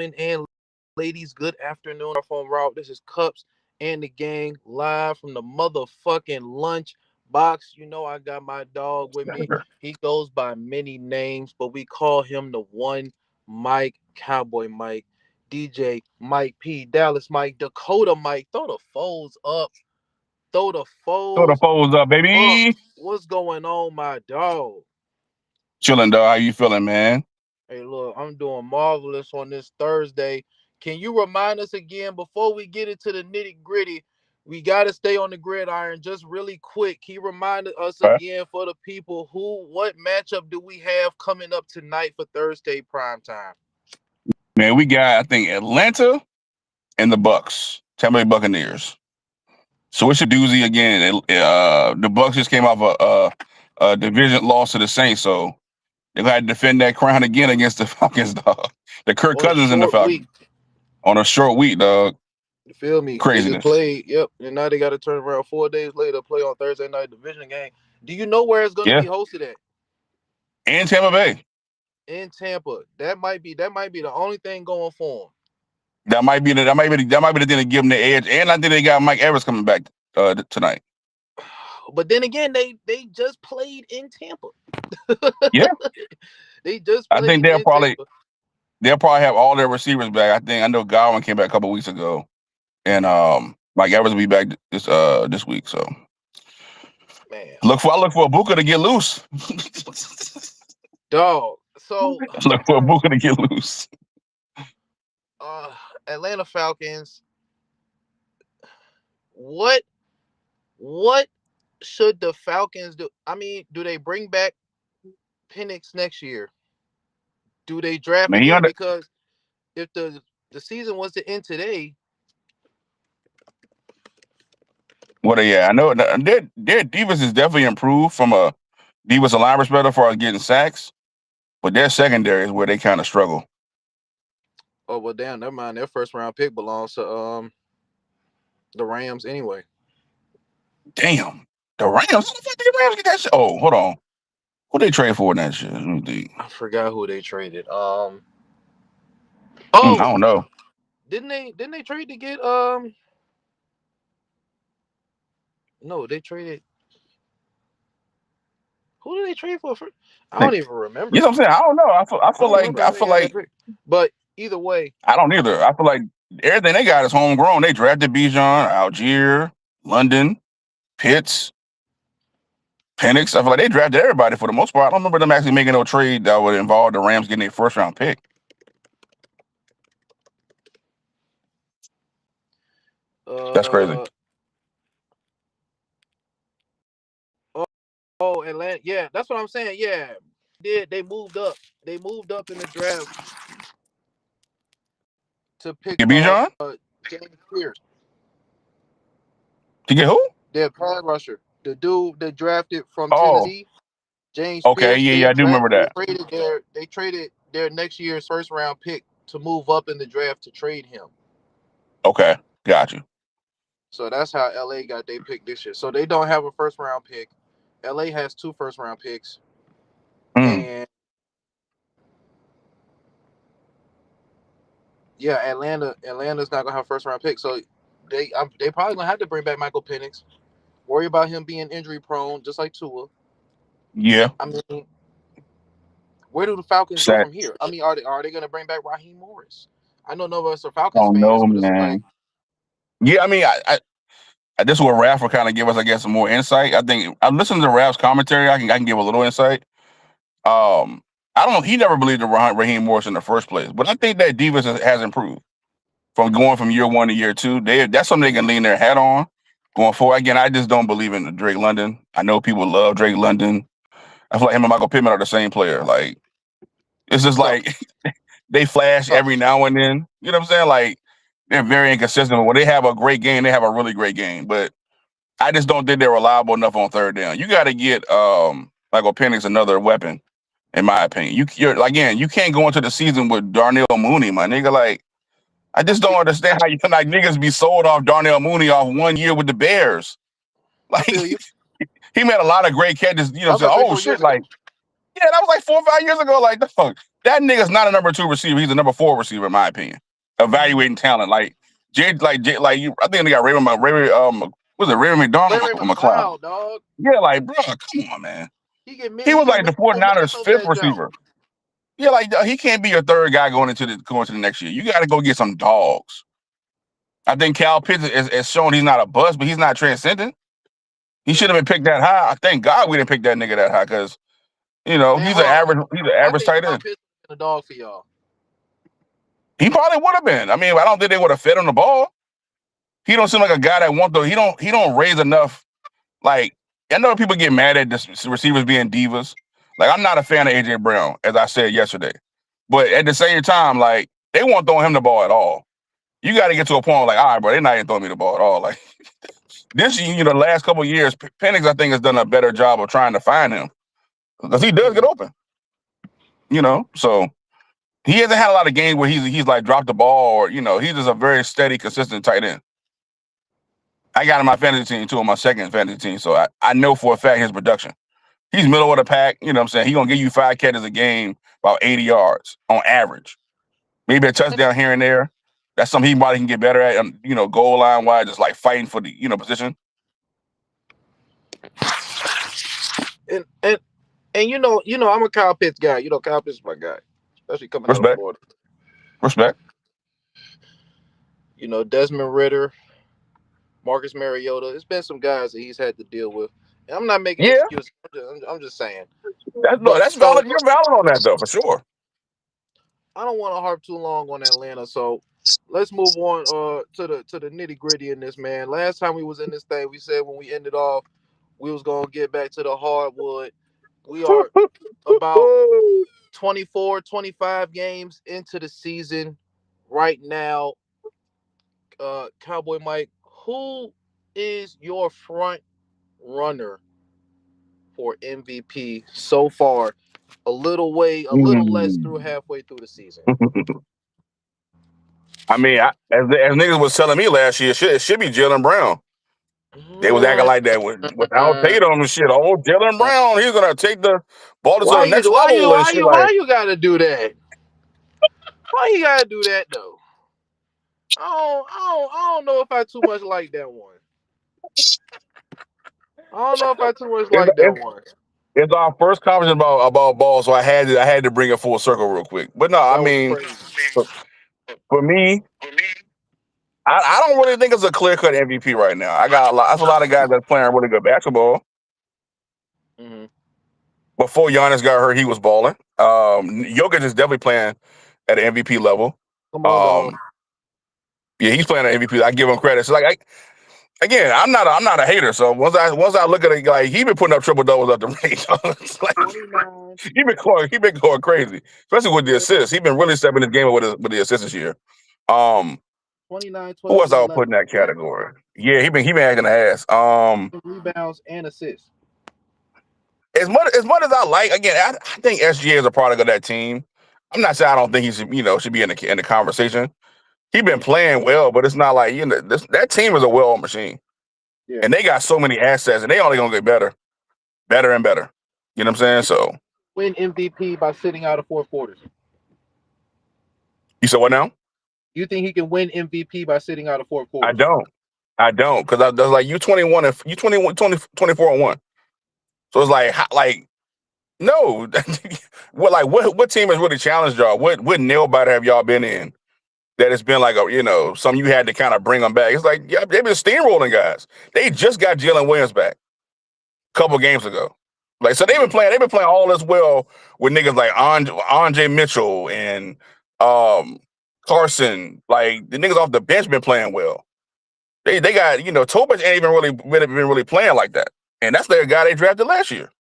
gentlemen and ladies, good afternoon. Phone route. This is Cups and the gang live from the motherfucking lunch box. You know I got my dog with me. He goes by many names, but we call him the one Mike, Cowboy Mike, DJ Mike P, Dallas Mike, Dakota Mike. Throw the foes up. Throw the Throw the foes foes up, up. baby. What's going on, my dog? Chilling, dog. How you feeling, man? Hey, look, I'm doing marvelous on this Thursday. Can you remind us again before we get into the nitty gritty? We got to stay on the gridiron just really quick. Can you remind us Okay. again for the people what matchup do we have coming up tonight for Thursday prime time? Man, we got, I think, Atlanta and the Bucks. Tampa Bay Buccaneers. So it's a doozy again. The Bucks just came off a division loss to the Saints, so they're going to defend that crown again against the Falcons, dog. The Kirk On a Cousins and the short Falcons. week. On a short week, dog. You feel me? They just Craziness. played, yep. And now they got to turn around 4 days later, play on Thursday night division game. Do you know where it's going to be hosted at? In Tampa Bay. In Tampa. That might be the only thing going for them. That might be the thing to give them the edge. And I think they got Mike Evans coming back tonight. But then again, they just played in Tampa. Yeah. They just I think they'll probably Tampa. have all their receivers back. I know Godwin came back a couple weeks ago. And Mike Evans will be back this week. So man. I look for Ibuka to get loose. Dog. So look for Ibuka to get loose. Atlanta Falcons. What should the Falcons do? I mean, do they bring back Penix next year? Do they draft again? Because if the season was to end today. I know their defense is definitely improved from a defensive line perspective as far as getting sacks, but their secondary is where they kind of struggle. Oh well, damn, never mind. Their first round pick belongs to the Rams anyway. Damn, the Rams. How the fuck did the Rams get that shit? Oh, hold on. Who they trade for in that shit? Let me think. I forgot who they traded. I don't know. Didn't they trade to get No, they traded. Who did they trade for? I don't even remember. You know what I'm saying? I don't know. I feel like. But either way, I don't either. I feel like everything they got is homegrown. They drafted Bijan, Algier, London, Pitts, Penix. I feel like they drafted everybody for the most part. I don't remember them actually making no trade that would involve the Rams getting their first round pick. That's crazy. Oh, Atlanta. Yeah, that's what I'm saying. Yeah, they moved up. They moved up in the draft to pick Bijan. James Pierce. To get who? Their pass rusher, the dude that drafted from Tennessee. James Okay, Pierce. yeah, I do remember that. They traded their next year's first round pick to move up in the draft to trade him. Okay, got you. So that's how LA got their pick this year. So they don't have a first round pick. LA has 2 first round picks. And yeah, Atlanta's not gonna have a first round pick. So they probably gonna have to bring back Michael Penix. Worry about him being injury prone, just like Tua. Yeah. I mean, where do the Falcons go from here? I mean, are they going to bring back Raheem Morris? I know none of us are Falcons fans. No, man. Yeah, I mean, I this is where Raph will kind of give us, I guess, some more insight. I think I'm listening to Raph's commentary. I can give a little insight. I don't know. He never believed in Raheem Morris in the first place, but I think that defense has improved from going from year 1 to year 2. That's something they can lean their hat on going forward. Again, I just don't believe in Drake London. I know people love Drake London. I feel like him and Michael Pittman are the same player. Like, it's just like they flash every now and then. You know what I'm saying? Like, they're very inconsistent. When they have a great game, they have a really great game. But I just don't think they're reliable enough on third down. You got to get Michael Penix another weapon, in my opinion. You can't go into the season with Darnell Mooney, my nigga. Like, I just don't understand how you can niggas be sold off Darnell Mooney off 1 year with the Bears. Like, he made a lot of great catches. You know, oh shit, like, yeah, that was like 4 or 5 years ago. Like, the fuck, That nigga's not a number 2 receiver. He's a number 4 receiver, in my opinion. Evaluating talent, like you. I think they got Raymond was it Raymond McDonald Larry or McLeod? McLeod, dog. Yeah, like, bro, come on, man. He He was like the get 49ers' on 5th that jump. receiver. Yeah, like he can't be your 3rd guy going to the next year. You got to go get some dogs. I think Cal Pitts is shown he's not a bust, but he's not transcendent. He should have been picked that high. Thank God we didn't pick that nigga that high because Man, he's an average tight Kyle end. Pitts been a dog for y'all. He probably would have been. I mean, I don't think they would have fed him the ball. He don't seem like a guy that wants to. He don't raise enough. Like, I know people get mad at the receivers being divas. Like, I'm not a fan of AJ Brown, as I said yesterday. But at the same time, like, they won't throw him the ball at all. You got to get to a point like, all right, bro, they're not even throwing me the ball at all. Like, this year, the last couple of years, Penix, I think, has done a better job of trying to find him. Because he does get open. So he hasn't had a lot of games where he's like dropped the ball or, he's just a very steady, consistent tight end. I got him on my fantasy team, too, on my second fantasy team. So I know for a fact his production. He's middle of the pack. You know what I'm saying? He's going to give you 5 catches a game, about 80 yards on average. Maybe a touchdown here and there. That's something he probably can get better at, goal line wise, just like fighting for the, position. And I'm a Kyle Pitts guy. Kyle Pitts is my guy, especially coming out of Florida. Respect. Desmond Ridder, Marcus Mariota. It's been some guys that he's had to deal with. And I'm not making excuses. I'm just saying. That's valid. You're valid on that, though, for sure. I don't want to harp too long on Atlanta, so let's move on to the nitty gritty in this, man. Last time we was in this thing, we said when we ended off, we was gonna get back to the hardwood. We are about 24, 25 games into the season right now. Cowboy Mike, who is your front runner for MVP so far? A little less through halfway through the season. I mean, as niggas was telling me last year, it should be Jaylen Brown. They was acting like that without Tatum and shit. Oh, Jaylen Brown, he's gonna take the ball to the next level. Why you gotta do that? Why you gotta do that though? I don't know if I too much like that one. It's our first conversation about ball, so I had to bring it full circle real quick. But no, I mean, for me, I don't really think it's a clear-cut MVP right now. That's a lot of guys that's playing really good basketball. Mm-hmm. Before Giannis got hurt, he was balling. Jokic is definitely playing at an MVP level. Yeah, he's playing at MVP. I give him credit. So again, I'm not a hater. So once I look at it, like he been putting up triple doubles up the range. He been going crazy, especially with the assists. He been really stepping his game up with the assists this year. 29, who was I put in that category? Yeah, he been acting the ass. Rebounds and assists. As much as I like, again, I think SGA is a product of that team. I'm not saying I don't think he should be in the conversation. He been playing well, but it's not like that team is a well-oiled machine, and they got so many assets, and they only gonna get better and better. You know what I'm saying? So win MVP by sitting out of 4 quarters. You said what now? You think he can win MVP by sitting out of 4 quarters? I don't, because I was like you 24 and 1. So it's like no, what team has really challenged y'all? What nail biter have y'all been in that it's been like some you had to kind of bring them back? It's like they've been steamrolling guys. They just got Jalen Williams back a couple games ago. Like so they've been playing all this well with niggas like Andre Mitchell and Carson. Like the niggas off the bench been playing well. They got Tobias ain't even been really playing like that. And that's their guy they drafted last year.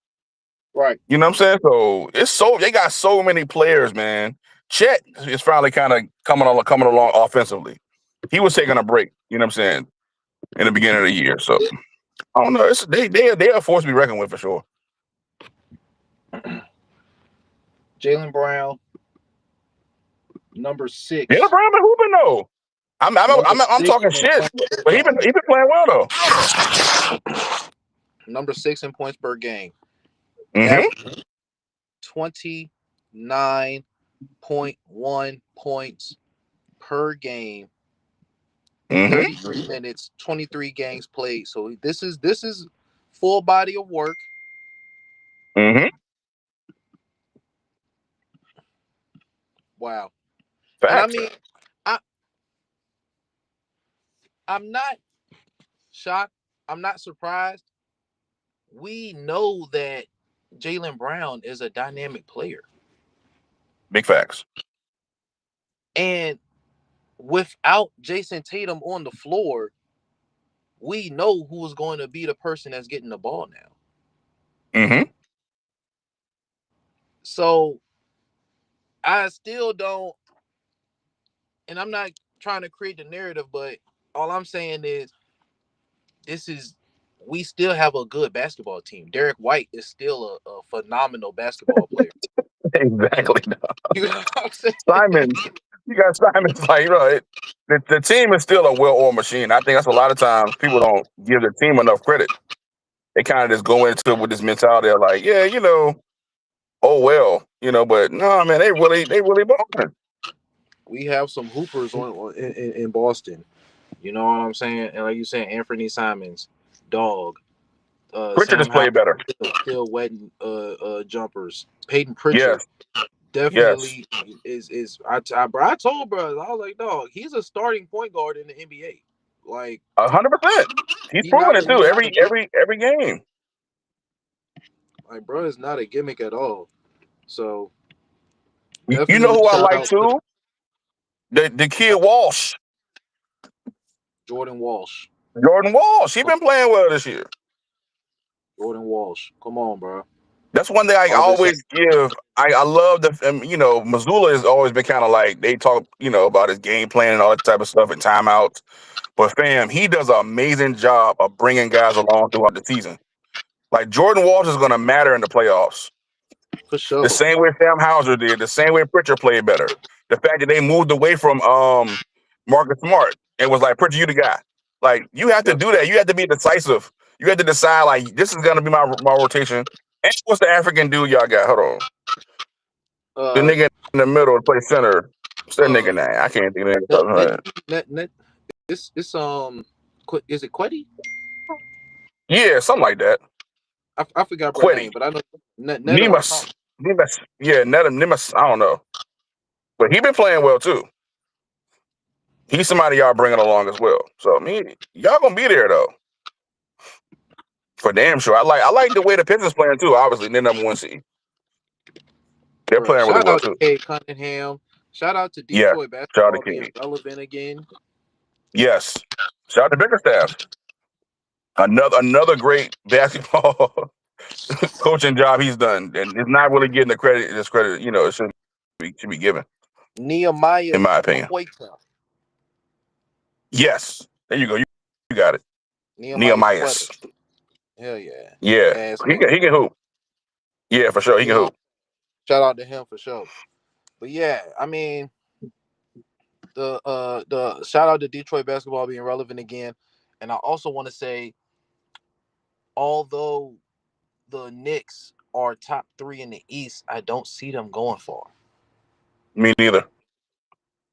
Right. You know what I'm saying? So they got so many players, man. Chet is finally kind of coming along offensively. He was taking a break, you know what I'm saying, in the beginning of the year. So I don't know. They are a force to be reckoned with for sure. Jaylen Brown, number 6. Jaylen Brown been hooping though. I'm talking shit, but he been playing well though. Number 6 in points per game. Mm-hmm. 29 1.1 points per game, Mm-hmm. 33 minutes, 23 games played. So this is full body of work. Mm-hmm. Wow. And I Facts. mean, I I'm not shocked. I'm not surprised. We know that Jaylen Brown is a dynamic player. Big facts. And without Jason Tatum on the floor, we know who's going to be the person that's getting the ball now. Mm-hmm. So I still don't, and I'm not trying to create the narrative, but all I'm saying is this is we still have a good basketball team. Derek White is still a phenomenal basketball player. Exactly. You know what I'm saying? Simons, you got Simons like, the team is still a well-oiled machine. I think that's a lot of times people don't give the team enough credit. They kind of just go into it with this mentality of like, yeah, oh well, but no, man, they really balling. We have some hoopers in Boston. You know what I'm saying? And like you said, Anthony Simons, dog, Pritchard Sam just Howell played better. still wetting jumpers. Peyton Pritchard Yes, yes, definitely is I told bro, I was like, dog, he's a starting point guard in the NBA. Like 100%. He's he's proven not it too. he's not a Every game. like bro is not a gimmick at all. So You know definitely who I shout like out to too? The kid Walsh, Jordan Walsh. Jordan Walsh. He been playing well this year. Jordan Walsh. Come on, bro. That's one thing I All this always give. I love Missoula has always been kind of like they talk, about his game plan and all that type of stuff and timeouts. But fam, he does an amazing job of bringing guys along throughout the season. Like Jordan Walsh is going to matter in the playoffs. for The sure. same way Sam Hauser did. The same way Pritchard played better. The fact that they moved away from Marcus Smart and was like, Pritchard, you the guy. Like you have to Yep. do that. You have to be decisive. You have to decide like this is going to be my rotation. And what's the African dude y'all got? Hold on. The Uh nigga in the middle to play center. What's that nigga uh name? I can't think of it. net, net, net, it's is it Quetty? Yeah, something like that. I forgot bro Quitty. name, but I know Netta or Nemus. something. Nemus. Yeah, Nemus. I don't know. But he been playing well too. He's somebody y'all bringing along as well. So I mean, y'all gonna be there though. For damn sure. I like the way the Pistons playing too, obviously. They're number one seed. They're Bro, playing really shout well out to too. Cade Cunningham. Shout out to Yeah. Detroit Shout out to basketball being King. relevant again. Yes. Shout out to Bickerstaff. Another great basketball coaching job he's done. And it's not really getting the credit it should be given, Nehemiah in my opinion. Queta. Yes. There you go. You got it. Nehemiah Queta. Nehemiahs. Hell yeah. Yeah. Ass He man. can hoop. Yeah, for sure. He You can know, hoop. shout out to him for sure. But yeah, I mean, the shout out to Detroit basketball being relevant again. And I also want to say, although the Knicks are top 3 in the East, I don't see them going far. Me neither.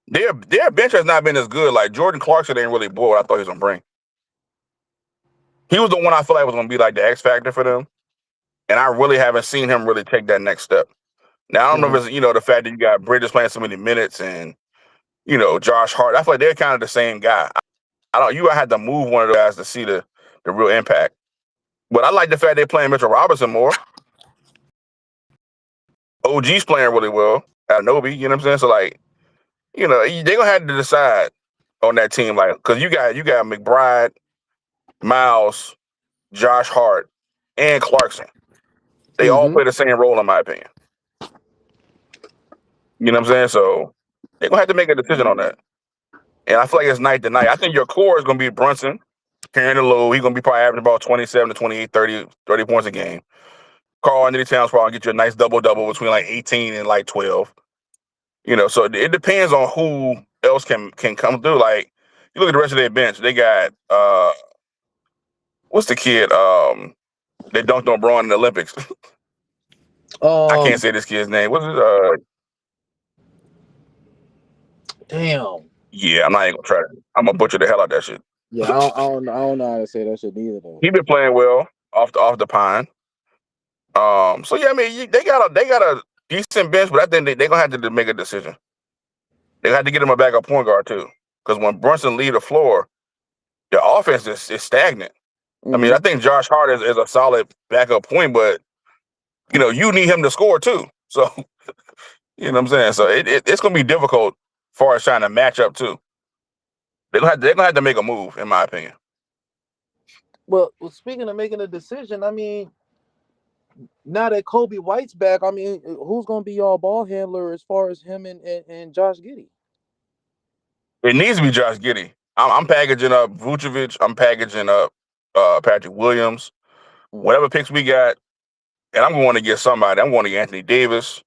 Their bench has not been as good. Like Jordan Clarkson ain't really bored. I thought he was gonna bring. He was the one I feel like was gonna be like the X factor for them. And I really haven't seen him really take that next step. Now I don't know if it's the fact that you got Bridges playing so many minutes and Josh Hart. I feel like they're kind of the same guy. I don't. You had to move one of those guys to see the real impact. But I like the fact they're playing Mitchell Robinson more. OG's playing really well. Anunoby, you know what I'm saying? So like, they gonna have to decide on that team, like, because you got McBride, Miles, Josh Hart, and Clarkson. They all play the same role, in my opinion. You know what I'm saying? So they're gonna have to make a decision on that. And I feel like it's night to night. I think your core is gonna be Brunson, carrying the load. He's gonna be probably averaging about 27 to 28, 30 points a game. Karl-Anthony Towns probably get you a nice double between like 18 and like 12. So it depends on who else can come through. Like you look at the rest of their bench, they got what's the kid they dunked on Braun in the Olympics? I can't say this kid's name. What's it? Damn. Yeah, I'm not even gonna try to. I'm gonna butcher the hell out of that shit. Yeah, I don't know how to say that shit either though. He been playing well off the pine. So yeah, I mean they got a decent bench, but I think they gonna have to make a decision. They had to get him a backup point guard too, because when Brunson leave the floor, the offense is stagnant. I mean, I think Josh Hart is a solid backup point, but you need him to score too. So you know what I'm saying. So it's gonna be difficult as far as trying to match up too. They're gonna have to make a move, in my opinion. Well, speaking of making a decision, I mean, now that Kobe White's back, I mean, who's gonna be y'all ball handler as far as him and Josh Giddey? It needs to be Josh Giddey. I'm packaging up Vucevic. I'm packaging up Patrick Williams. Whatever picks we got, and I'm going to get somebody. I'm going to get Anthony Davis.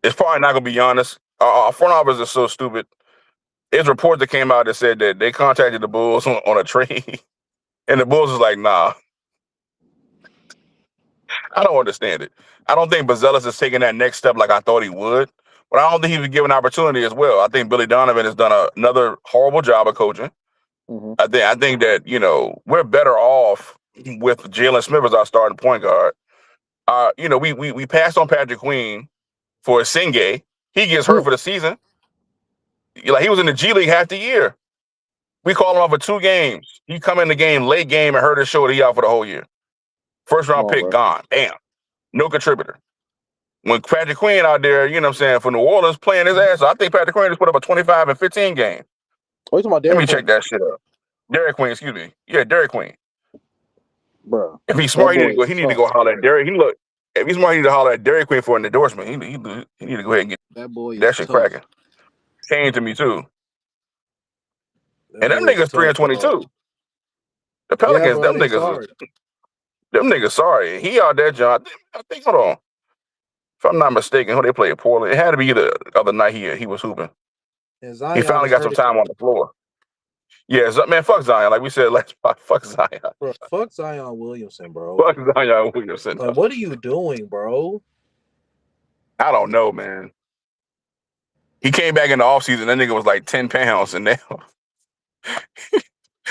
It's probably not going to be Giannis. Our front office is so stupid. There's reports that came out that said that they contacted the Bulls on a trade, and the Bulls was like, nah. I don't understand it. I don't think Bazelis is taking that next step like I thought he would, but I don't think he was given opportunity as well. I think Billy Donovan has done another horrible job of coaching. I think that we're better off with Jalen Smith as our starting point guard. We passed on Patrick Queen for Singay. He gets hurt for the season. Like he was in the G League half the year. We called him off for 2 games. He come in the game, late game, and hurt his shoulder. He out for the whole year. First round pick gone. Bam. No contributor. When Patrick Queen out there, you know what I'm saying, for New Orleans playing his ass, I think Patrick Queen just put up a 25 and 15 game. Oh, you talking about Derek Let me check that shit up. Derek Queen, excuse me. Yeah, Derek Queen. Bro. If he's smart, he need to go holler at Derek. If he's smart, he need to holler at Derek Queen for an endorsement. He need to go ahead and get that shit cracking. Came to me too. And them niggas 3-22. The Pelicans, them niggas sorry. He out there, John. I think, hold on. If I'm not mistaken, who they played Portland? It had to be the other night he was hooping. He finally got some time on the floor. Yeah, man, fuck Zion. Like we said last spot, fuck Zion. Bro, fuck Zion Williamson, bro. Fuck Zion Williamson. Like, what are you doing, bro? I don't know, man. He came back in the offseason, that nigga was like 10 pounds, and now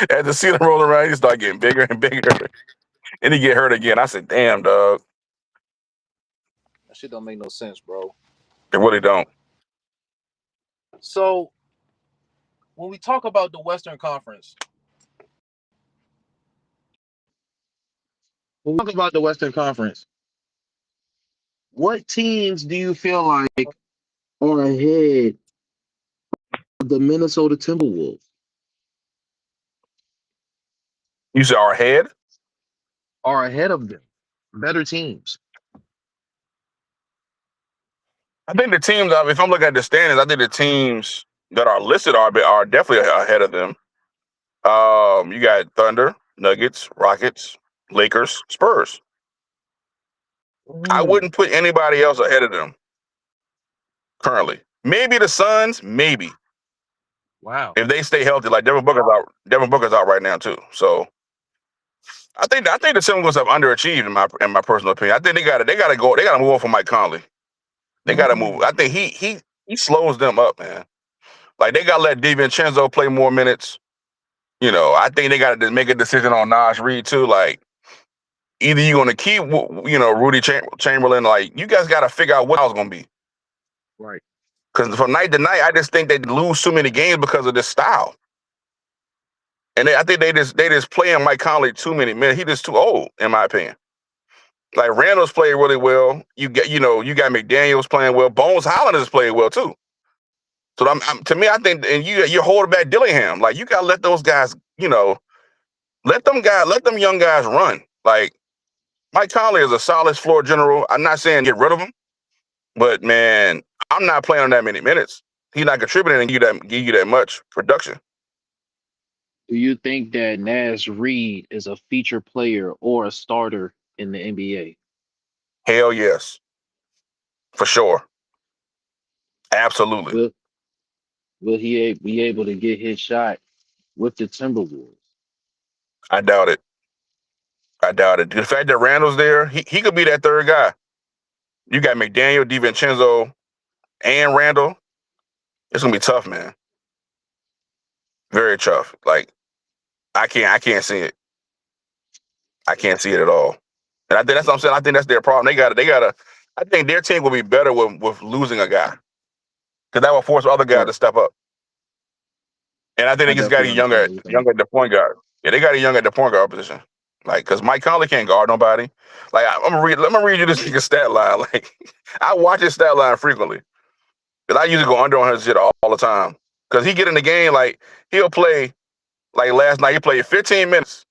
as the season rolling around, he started getting bigger and bigger. And he get hurt again. I said, damn, dog. That shit don't make no sense, bro. It really don't. So, when we talk about the Western Conference, what teams do you feel like are ahead of the Minnesota Timberwolves? You said our head? Are ahead of them. Better teams. I think the teams, if I'm looking at the standings, I think the teams that are listed are definitely ahead of them. You got Thunder, Nuggets, Rockets, Lakers, Spurs. I wouldn't put anybody else ahead of them currently. Maybe the Suns, maybe. Wow. If they stay healthy, like Devin Booker's out right now too. So I think the Timberwolves have underachieved in my personal opinion. I think they gotta move on from Mike Conley. They gotta move. I think he slows them up, man. Like they gotta let DiVincenzo play more minutes. I think they gotta make a decision on Naj Reid too. Like either you're gonna keep Rudy Chamberlain. Like you guys gotta figure out what I was gonna be. Right. Because from night to night, I just think they lose too many games because of this style. And I think they just playing Mike Conley too many minutes. He just too old, in my opinion. Like Randall's played really well. You got McDaniels playing well. Bones Highland has played well too. So to me, I think, and you're holding back Dillingham. Like you gotta let those guys, let them young guys run. Like Mike Conley is a solid floor general. I'm not saying get rid of him, but man, I'm not playing on that many minutes. He's not contributing and give you that much production. Do you think that Naz Reid is a feature player or a starter in the NBA? Hell yes. For sure. Absolutely. Will he be able to get his shot with the Timberwolves? I doubt it. The fact that Randall's there, he could be that third guy. You got McDaniel, DiVincenzo, and Randall. It's gonna be tough, man. very tough. Like I can't see it. I can't see it at all. And I think that's what I'm saying. I think that's their problem. They gotta. I think their team will be better with losing a guy because that will force other guys to Right. step up. And I think I they just got definitely to understand younger, what you're saying. younger at the point guard. Yeah, they got a young at the point guard position. Like, cause Mike Conley can't guard nobody. Like, I'm gonna read you this nigga stat line. Like, I watch his stat line frequently. Cause I usually go under on his shit all the time. Cause he get in the game, like, he'll play, like last night, he played 15 minutes.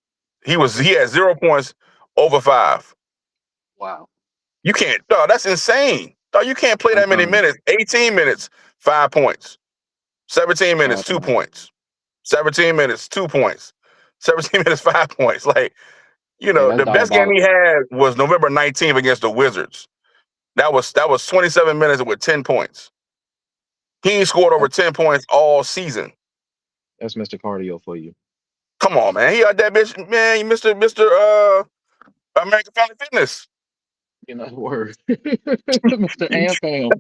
He had 0 points over 5. Wow. You can't, dog, that's insane. Dog, you can't play I'm that many telling you. minutes. 18 minutes, 5 points. 17 minutes, 5 2 points. points. 17 minutes, 2 points. 17 minutes, 5 points. Like, Hey, that's the best game he diabolical. had was November 19th against the Wizards. That was 27 minutes with 10 points. He ain't scored over That, 10 points all season. that's Mr. Cardio for you. Come on, man. He got that bitch, man. Mr. American Family Fitness. You know the word. Mr. Ampam.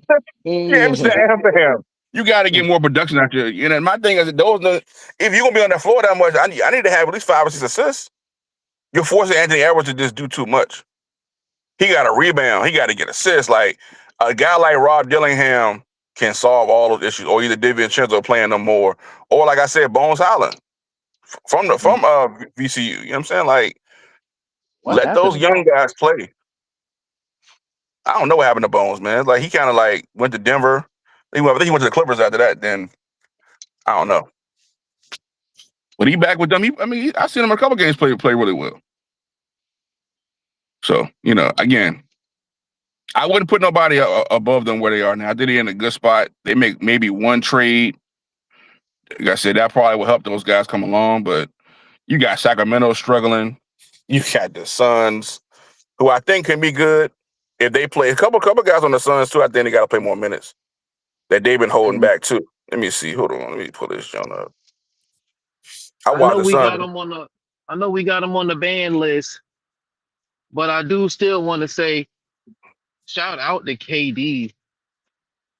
Yeah, Mr. Yeah. Abraham. You got to get more production out there. You know, my thing is, if you're gonna be on that floor that much, I need to have at least 5 or 6 assists. You're forcing Anthony Edwards to just do too much. He got to rebound. He got to get assists. Like a guy like Rob Dillingham can solve all those issues, or either DiVincenzo playing them more, or like I said, Bones Holland from VCU. You know what I'm saying? Like, What let happened those to young Bones? guys play. I don't know what happened to Bones, man. Like he kind of like went to Denver. I think he went to the Clippers after that. Then I don't know. But he back with them. I seen him in a couple games play really well. So again, I wouldn't put nobody above them where they are now. I think they're in a good spot. They make maybe one trade. Like I said, that probably will help those guys come along. But you got Sacramento struggling. You got the Suns, who I think can be good if they play. A couple guys on the Suns too. I think they got to play more minutes that they've been holding And back too. Let me see. Hold on. Let me pull this John up. I I watched know the we Suns. got him on the I know we got him on the ban list, but I do still want to say shout out to KD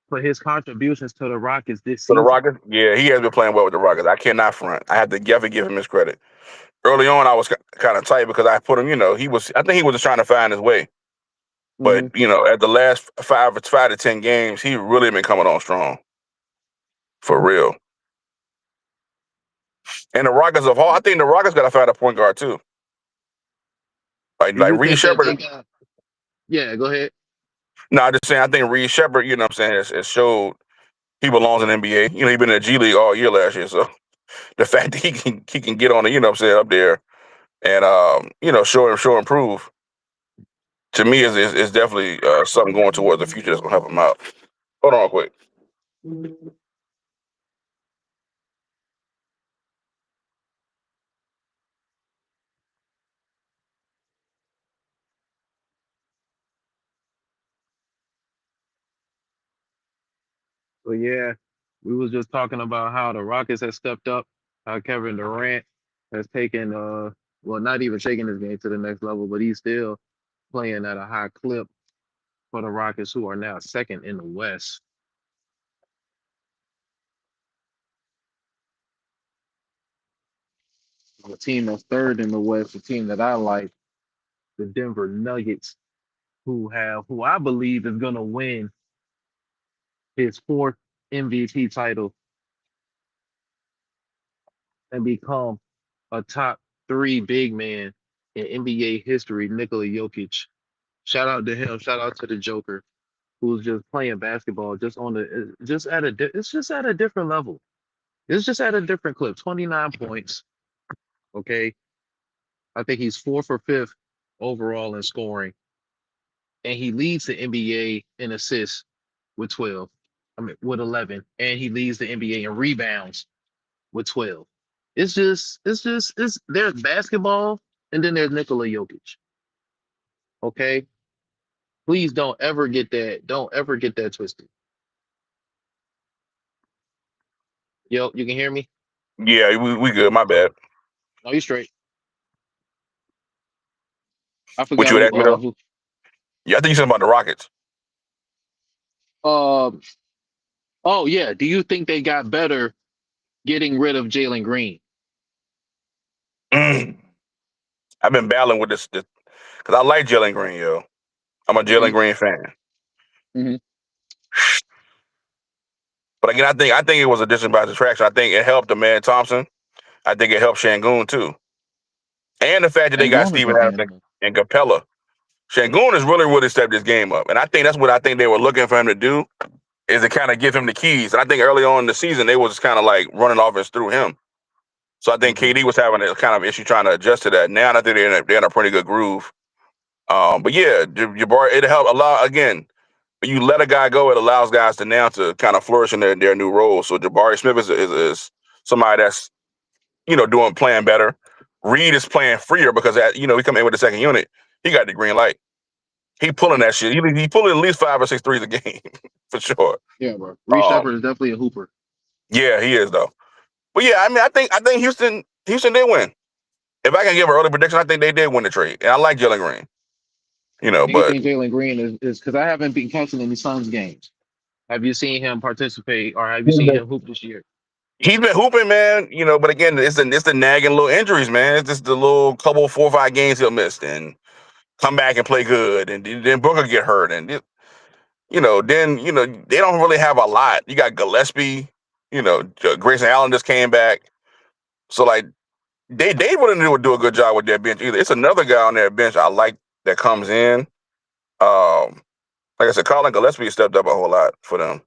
for his contributions to the Rockets this For the season. Rockets, yeah, he has been playing well with the Rockets. I cannot front. I have to definitely give him his credit. Early on, I was kind of tight because I put him. I think he was just trying to find his way. But Hmm. at the last 5 to 10 games, he really been coming on strong, for real. And the Rockets of all, I think the Rockets got to find a point guard too. Do Like you Reed think that they Shepard. got? Yeah, go ahead. No, I'm just saying. I think Reed Shepard. You know what I'm saying, has showed he belongs in the NBA. He been in the G League all year last year. So the fact that he can get on the, what I'm saying, up there and show improve, to me is definitely something going towards the future that's gonna help him out. Hold on quick. So yeah, we was just talking about how the Rockets have stepped up, how Kevin Durant has taken well, not even taking his game to the next level, but he's still playing at a high clip for the Rockets, who are now second in the West. The team that's third in the West, the team that I like, the Denver Nuggets, who I believe is gonna win his fourth MVP title and become a top three big man in NBA history, Nikola Jokic. Shout out to him. Shout out to the Joker, who's just playing basketball, just on the just at a it's just at a different level. It's just at a different clip. 29 points. Okay, I think he's fourth or fifth overall in scoring, and he leads the NBA in assists with 12. I mean, with 11, and he leads the NBA in rebounds with 12. It's there's basketball, and then there's Nikola Jokic. Okay, please don't ever get that twisted. Yo, you can hear me? Yeah, we good. My bad. No, you straight. I What forgot you would ask me though? who Yeah, I think you said about the Rockets. uh oh yeah. Do you think they got better getting rid of Jalen Green? I've been battling with this because I like Jalen Green, yo. I'm a Jalen Mm-hmm. Green fan. Mm-hmm. But again, I think it was addition by subtraction. I think it helped Amen Thompson. I think it helped Şengün too. And the fact that they got Sengun is Steven looking Adams and Capella. Şengün has really stepped this game up. And I think that's what I think they were looking for him to do, is to kind of give him the keys. And I think early on in the season, they was kind of like running offense through him. So I think KD was having a kind of issue trying to adjust to that. Now I think they're in a pretty good groove. But yeah, Jabari, it helped a lot. Again, when you let a guy go, it allows guys to now to kind of flourish in their new roles. So Jabari Smith is somebody that's, playing better. Reed is playing freer because he come in with the second unit. He got the green light. He pulling that shit. He pulling at least 5 or 6 threes a game for sure. Yeah, bro. Reed Shepherd is definitely a hooper. Yeah, he is though. But yeah, I mean, I think Houston did win. If I can give an early prediction, I think they did win the trade, and I like Jalen Green. Do you think Jalen Green is because I haven't been catching any Suns games? Have you seen him participate, or have you seen him hoop this year? He's been hooping, man. But again, it's the nagging little injuries, man. It's just the little couple 4 or 5 games he'll miss and come back and play good, and then Booker get hurt, and then they don't really have a lot. You got Gillespie, Grayson Allen just came back, so like they wouldn't do a good job with their bench either. It's another guy on their bench I like that comes in. Like I said, Colin Gillespie stepped up a whole lot for them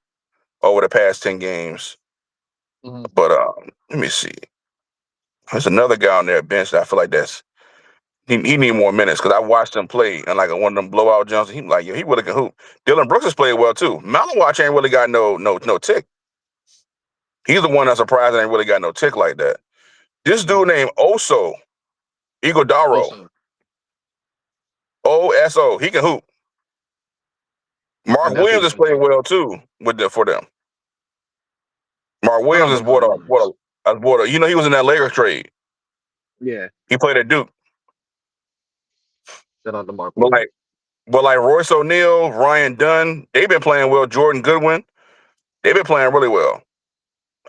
over the past 10 games. Mm-hmm. But let me see. There's another guy on their bench that I feel like he need more minutes because I watched him play and like one of them blowout jumps. He like, he really can hoop. Dylan Brooks has played well too. Malawach ain't really got no tick. He's the one that's surprised ain't really got no tick like that. This dude named Oso Ighodaro. OSO. He can hoop. Mark Williams has played well too for them. Mark Williams has bought a. He was in that Lakers trade. Yeah. He played at Duke. Shout out to Mark Williams. But like Royce O'Neal, Ryan Dunn, they've been playing well. Jordan Goodwin, they've been playing really well.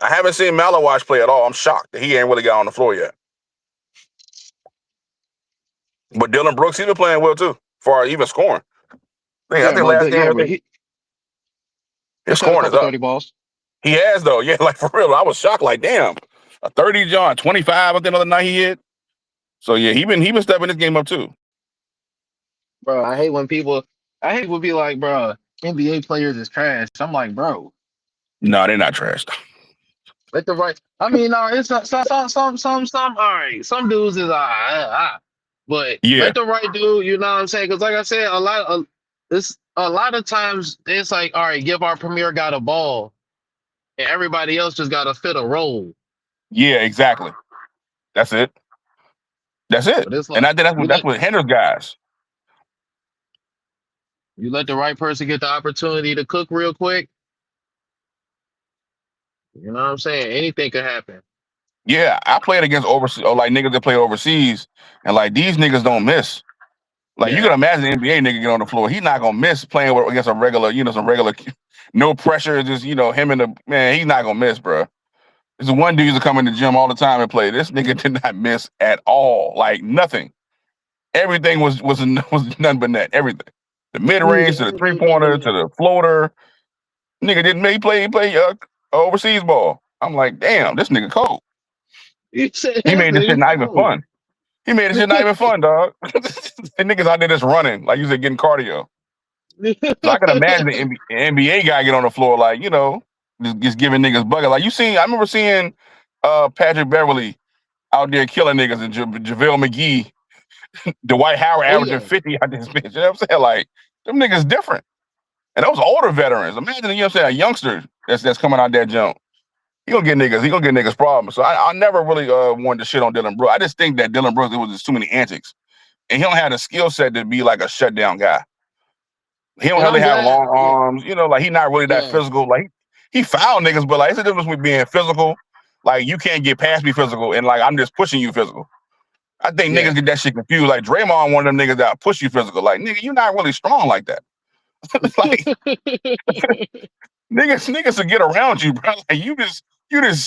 I haven't seen Malawach play at all. I'm shocked that he ain't really got on the floor yet. But Dylan Brooks, he's been playing well too, for even scoring. I think last game, his scoring is up. 30 balls. He has though, yeah, like for real. I was shocked, like damn, a 30 John, 25. I think the other night he hit. So yeah, he been stepping this game up too. Bro, I hate when people be like, bro, NBA players is trash. I'm like, bro. No, they're not trash. Let the right. I mean, no, it's some. All right, some dudes is but yeah, let the right dude. You know what I'm saying? Because like I said, a lot of times it's like, all right, give our premier guy a ball, and everybody else just got to fit a role. Yeah, exactly. That's it. That's it. Like, and I think that's what hinders guys. You let the right person get the opportunity to cook real quick. You know what I'm saying? Anything could happen. Yeah, I played against overseas, or like niggas that play overseas, and like these niggas don't miss. Like you can imagine an NBA nigga get on the floor, he's not gonna miss playing against a regular, some regular, no pressure, just him and the man, he's not gonna miss, bro. There's one dude used to come in the gym all the time and play. This nigga did not miss at all, like nothing. Everything was nothing but net. Everything, the mid range to the 3-pointer to the floater. Nigga didn't he play overseas ball. I'm like, damn, this nigga cold. He made this shit not even fun. He made this shit not even fun, dog. The niggas out there just running, like you said, getting cardio. So I can imagine the NBA guy get on the floor, like, just giving niggas bucket. Like I remember seeing Patrick Beverly out there killing niggas and JaVale McGee, Dwight Howard averaging 50 out this bitch. You know what I'm saying? Like, them niggas different. And those older veterans. Imagine, a youngster that's coming out that jump. He gonna get niggas problems. So I never really wanted to shit on Dylan Brooks. I just think that Dylan Brooks, it was just too many antics. And he don't have the skill set to be like a shutdown guy. He don't really have long arms, like he not really that physical. Like he fouled niggas, but like it's the difference with being physical. Like you can't get past me physical and like I'm just pushing you physical. I think niggas get that shit confused. Like Draymond, one of them niggas that push you physical. Like, nigga, you're not really strong like that. Like niggas will get around you, bro. Like you just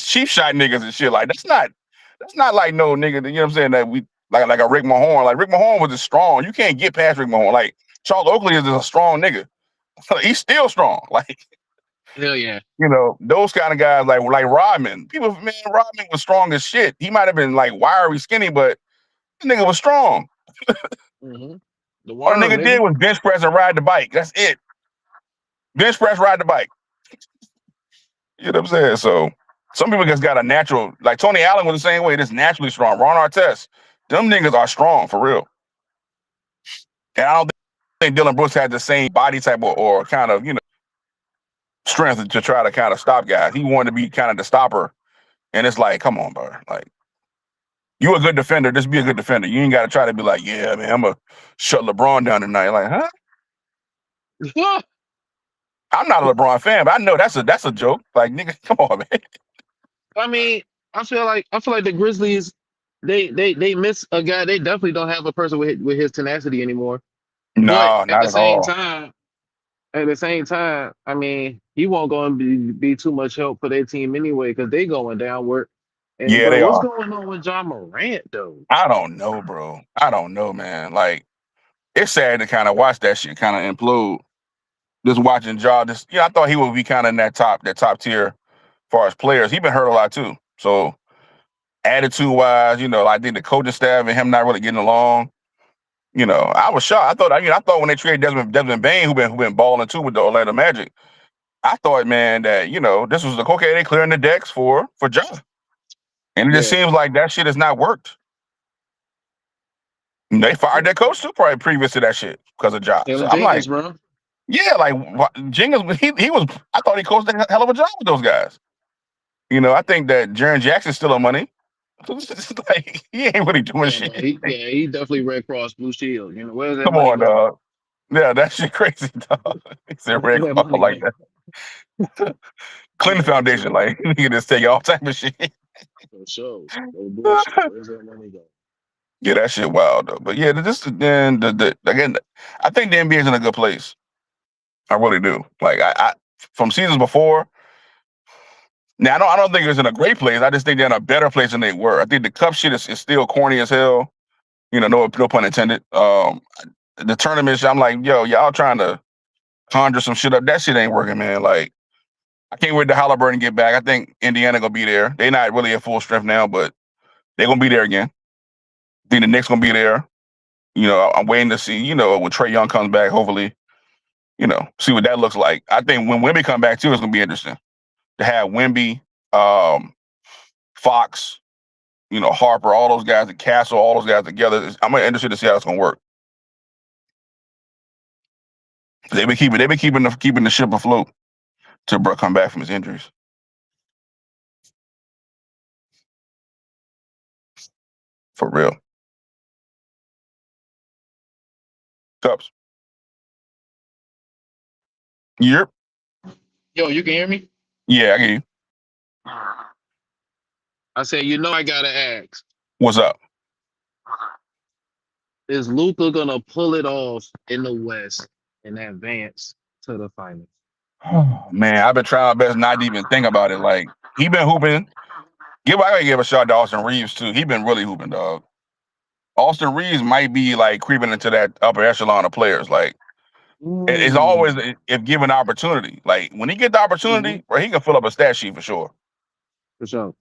cheap shot niggas and shit. Like that's not like no nigga. You know what I'm saying? That we like a Rick Mahorn. Like Rick Mahorn was just strong. You can't get past Rick Mahorn. Like Charles Oakley is a strong nigga. He's still strong. Like Hell yeah. those kind of guys like Rodman. Rodman was strong as shit. He might have been like wiry, skinny, but the nigga was strong. Mm-hmm. The All the worm, nigga did nigga. was bench press and ride the bike. That's it. Bench press, ride the bike. You know what I'm saying? So some people just got a natural, like Tony Allen was the same way, just naturally strong. Ron Artest, them niggas are strong for real. And I don't think Dylan Brooks had the same body type or kind of, strength to try to kind of stop guys. He wanted to be kind of the stopper. And it's like, come on, bro. Like, you a good defender, just be a good defender. You ain't got to try to be like, yeah, man, I'm going to shut LeBron down tonight. Like, huh? I'm not a LeBron fan, but I know that's a joke. Like, nigga, come on, man. I mean, I feel like the Grizzlies, they miss a guy. They definitely don't have a person with his tenacity anymore. But No, not at all. at the same time, I mean, he won't go and be too much help for their team anyway because they going downward. And Yeah, but they what's are. going on with John Morant though? I don't know, bro. I don't know, man. Like, it's sad to kind of watch that shit kind of implode. Just watching Ja, I thought he would be kind of in that top tier as far as players. He been hurt a lot too. So attitude wise, I think the coaching staff and him not really getting along. I was shocked. I thought when they traded Desmond Bane, who been balling too with the Orlando Magic, I thought, man, that this was okay. They clearing the decks for Ja, and it just seems like that shit has not worked. And they fired their coach too, probably previous to that shit because of Ja. So Taylor I'm like, Jenkins, bro. yeah, like Jenkins, he was. I thought he coached a hell of a job with those guys. I think that Jaren Jackson's still on money. Like, he ain't really doing Yeah, shit. no, he definitely Red Cross Blue Shield. Where's that Come money on, going? dog. Yeah, that shit crazy, dog. He said Where's Red that Cross money like going? that. Clinton Yeah, Foundation, so like, you can just take all type of shit. for sure. No bullshit. Where's that money going? Yeah, that shit wild though. But yeah, then again, I think the NBA is in a good place. I really do. Like I from seasons before. Now I don't think it's in a great place. I just think they're in a better place than they were. I think the cup shit is still corny as hell. No pun intended. The tournament, I'm like, yo, y'all trying to conjure some shit up. That shit ain't working, man. Like, I can't wait to Halliburton get back. I think Indiana gonna be there. They're not really at full strength now, but they're gonna be there again. I think the Knicks gonna be there. I'm waiting to see, when Trae Young comes back, hopefully, see what that looks like. I think when Wemby come back too, it's gonna be interesting to have Wemby, Fox, Harper, all those guys, and Castle, all those guys together. I'm interested to see how it's gonna work. They've been keeping the ship afloat till Bruh come back from his injuries. For real. Cups. Yep. Yo, you can hear me? Yeah, I get you. I said, I gotta ask. What's up? Is Luka gonna pull it off in the West and advance to the finals? Oh, man, I've been trying my best not to even think about it. Like, he been hooping. I gotta give a shout out to Austin Reeves too. He been really hooping, dog. Austin Reeves might be like creeping into that upper echelon of players. Like, it's always if given opportunity. Like, when he get the opportunity, where he can fill up a stat sheet for sure. For sure.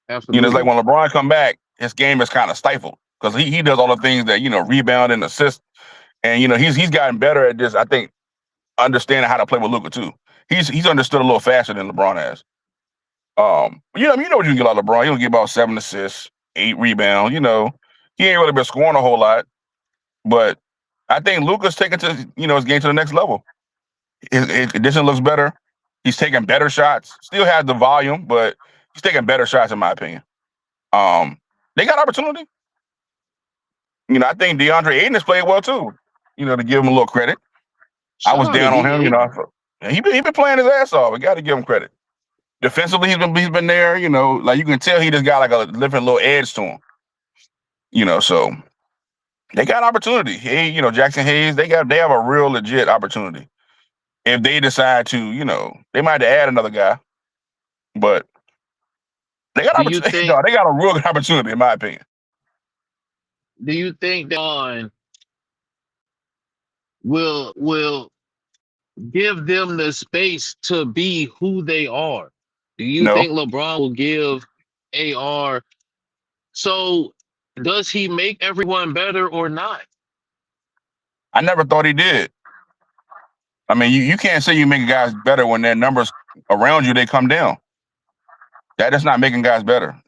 Absolutely. It's like when LeBron come back, his game is kind of stifled because he does all the things that rebound and assist, and he's gotten better at this. I think understanding how to play with Luka too. He's understood a little faster than LeBron has. You know what you can get out of LeBron. He'll get about 7 assists, 8 rebounds. He ain't really been scoring a whole lot, but I think Luka's taking his game to the next level. His condition looks better. He's taking better shots. Still has the volume, but he's taking better shots in my opinion. They got opportunity. I think DeAndre Ayton has played well too. To give him a little credit. I was down on him. He been playing his ass off. We got to give him credit. Defensively, he's been there. Like you can tell he just got like a different little edge to him. So they got opportunity. Hey, Jackson Hayes, they have a real legit opportunity. if they decide to, they might have to add another guy, but they got Do you opportunity. think? No, they got a real good opportunity, in my opinion. Do you think that will give them the space to be who they are? Do you No, think LeBron will give AR? So does he make everyone better or not? I never thought he did. I mean, you can't say you make guys better when their numbers around you they come down. That is not making guys better.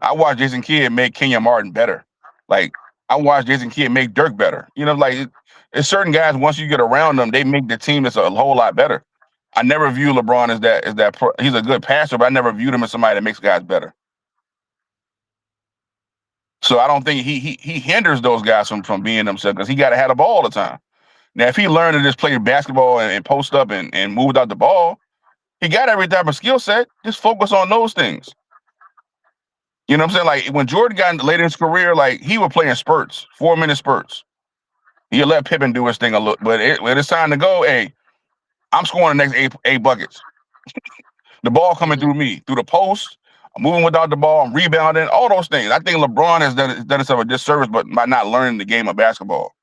I watched Jason Kidd make Kenyon Martin better. Like I watched Jason Kidd make Dirk better. It's certain guys once you get around them, they make the team that's a whole lot better. I never view LeBron as that. He's a good passer, but I never viewed him as somebody that makes guys better. So I don't think he hinders those guys from being themselves because he got to have the ball all the time. Now, if he learned to just play basketball and post up and move without the ball, he got every type of skill set. Just focus on those things. You know what I'm saying? Like when Jordan got later in his career, like he would play in spurts, 4-minute spurts. He'll let Pippen do his thing a little, but when it's time to go, hey, I'm scoring the next eight buckets. The ball coming Mhm. through me, through the post. I'm moving without the ball. I'm rebounding. All those things. I think LeBron has done himself a disservice, but by not learning the game of basketball.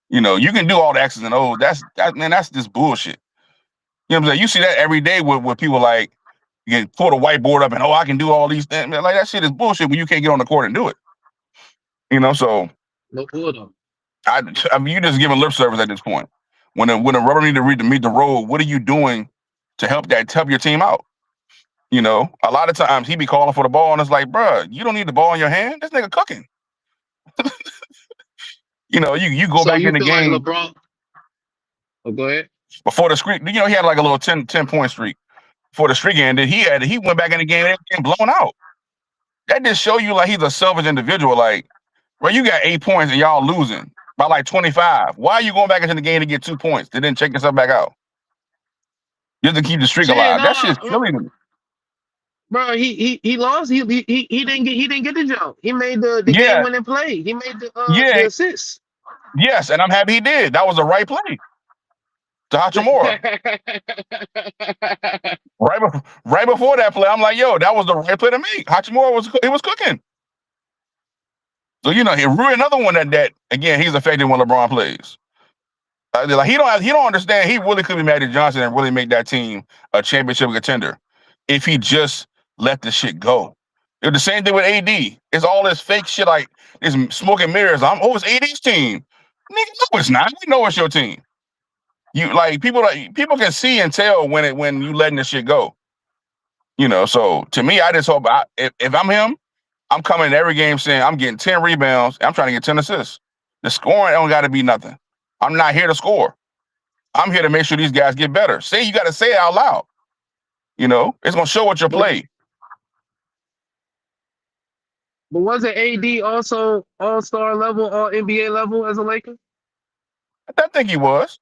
You can do all the X's and O's. That's just bullshit. You know what I'm saying? You see that every day with people like you can pull the whiteboard up and I can do all these things. Man, like that shit is bullshit when you can't get on the court and do it. So No order. I mean you just giving lip service at this point. When the rubber need to meet the road, what are you doing to help your team out? A lot of times he be calling for the ball and it's like, bruh, you don't need the ball in your hand. This nigga cooking. You go So back you in the feel like game LeBron? Oh, go ahead. before the streak. He had like a little 10-point streak. Before the streak ended, he went back in the game and getting blown out. That just show you like he's a selfish individual. Like, bro, you got 8 points and y'all losing by like 25. Why are you going back into the game to get 2 points? They didn't check yourself back out. Just to keep the streak Shit, alive. That no, shit's silly to me. bro. He lost. He didn't get the jump. He made the game Yeah, winning play. He made the yeah, assist. yes, and I'm happy he did. That was the right play to Hachimura. Right before that play, I'm like, yo, that was the right play to make. Hachimura was cooking. So he ruined another one that again he's affected when LeBron plays. Like he don't understand. He really could be Magic Johnson and really make that team a championship contender if he just let the shit go. It's the same thing with AD. It's all this fake shit like this smoke and mirrors. It's AD's team. Nigga, no, it's not. We know it's your team. You like people can see and tell when you letting this shit go. So to me, I just hope if I'm him, I'm coming in every game saying I'm getting 10 rebounds. I'm trying to get 10 assists. The scoring don't got to be nothing. I'm not here to score. I'm here to make sure these guys get better. You got to say it out loud. It's gonna show what you But play. wasn't AD also All-Star level, All NBA level as a Laker? I think he was.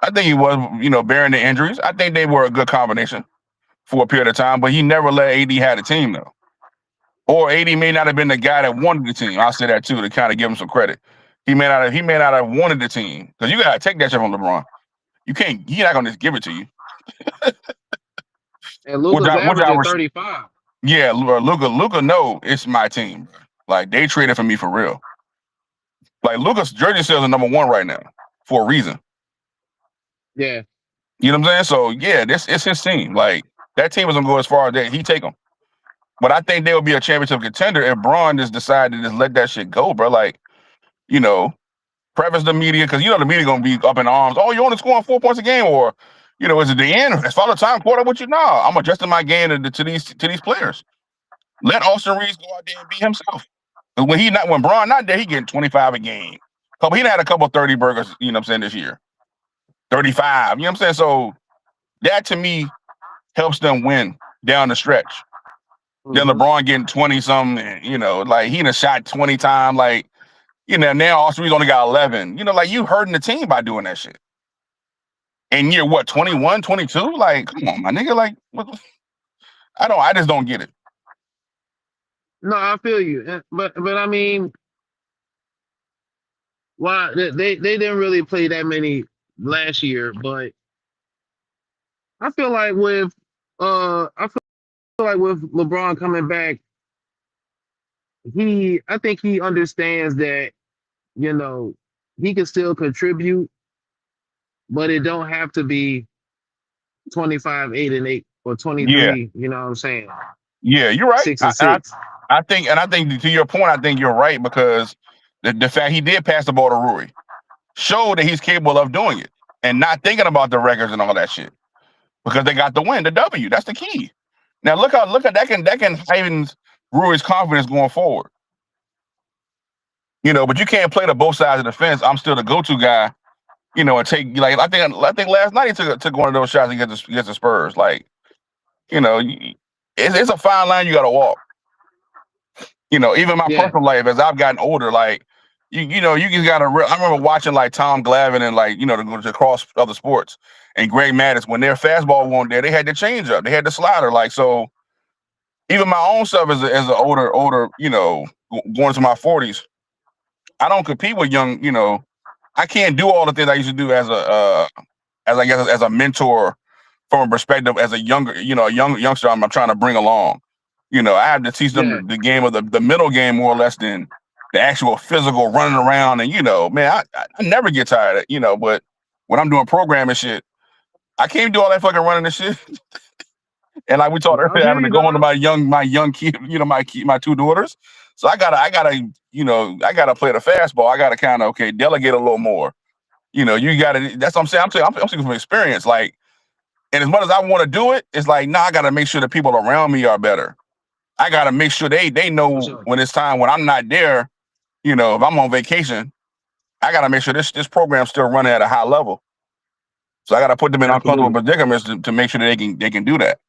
Bearing the injuries. I think they were a good combination for a period of time, but he never let AD have the team though. Or AD may not have been the guy that wanted the team. I'll say that too to kind of give him some credit. He may not have wanted the team because you gotta take that shit from LeBron. You can't. He's not gonna just give it to you. And Which Luka's I, which I averaging was. 35. Yeah, Luka. No, it's my team. Like they traded for me for real. Like Luka's jersey sales are #1 right now for a reason. Yeah. You know what I'm saying? So yeah, it's his team. Like that team was gonna go as far as that he take them. But I think they will be a championship contender if Braun just decided to just let that shit go, bro. Like, preface the media because the media gonna be up in arms. Oh, you only scoring 4 points a game, or is it the end? It's Father Time quarter with you now. I'm adjusting my game to these players. Let Austin Reeves go out there and be himself. When Braun not there, he getting 25 a game. He had a couple 30 burgers, you know what I'm saying, this year. 35. You know what I'm saying? So that to me helps them win down the stretch. Then LeBron getting 20 something, like he done shot 20 times, like, now Austin Reeves only got 11. Like you hurting the team by doing that shit. And you're what, 21, 22? Like, come on, my nigga. Like, what? I just don't get it. No, I feel you. But I mean, why they didn't really play that many last year, but I feel like with I feel like with LeBron coming back, I think he understands that, you know, he can still contribute, but it don't have to be 25, 8 and 8 or Yeah, 23, you know what I'm saying? yeah, you're right. 6 and 6. I think to your point, I think you're right because the fact he did pass the ball to Rui showed that he's capable of doing it and not thinking about the records and all that shit because they got the win, the W. That's the key. Now look at that can heighten Rui's confidence going forward. You know, but you can't play to both sides of the fence. I'm still the go-to guy. You know, and take like I think last night he took one of those shots against the Spurs. Like, you know, it's a fine line you got to walk. You know, even my Yeah, personal life as I've gotten older, like you know, you just gotta. I remember watching like Tom Glavine and like to cross other sports and Greg Maddux when their fastball wasn't there, they had the change up, they had the slider. Like so, even my own self as an older, you know, going to my 40s, I don't compete with young. You know, I can't do all the things I used to do as as I guess as a mentor from a perspective as a younger, you know, a youngster I'm trying to bring along. You know, I have to teach them yeah, the game of the middle game more or less than the actual physical running around. And you know, man, I never get tired of, you know, but when I'm doing programming shit, I can't do all that fucking running and shit. And like we talked I earlier, feel having to you, go into dog. my young kid, you know, my two daughters. So I gotta, you know, I gotta play the fastball. I gotta kind of okay, delegate a little more. You know, you gotta. That's what I'm saying. I'm speaking from experience. Like, and as much as I want to do it, it's like, nah, I gotta make sure the people around me are better. I gotta make sure they For know sure. when it's time when I'm not there. You know, if I'm on vacation, I gotta make sure this program's still running at a high level. So I gotta put them in uncomfortable Absolutely. predicaments to make sure that they can do that.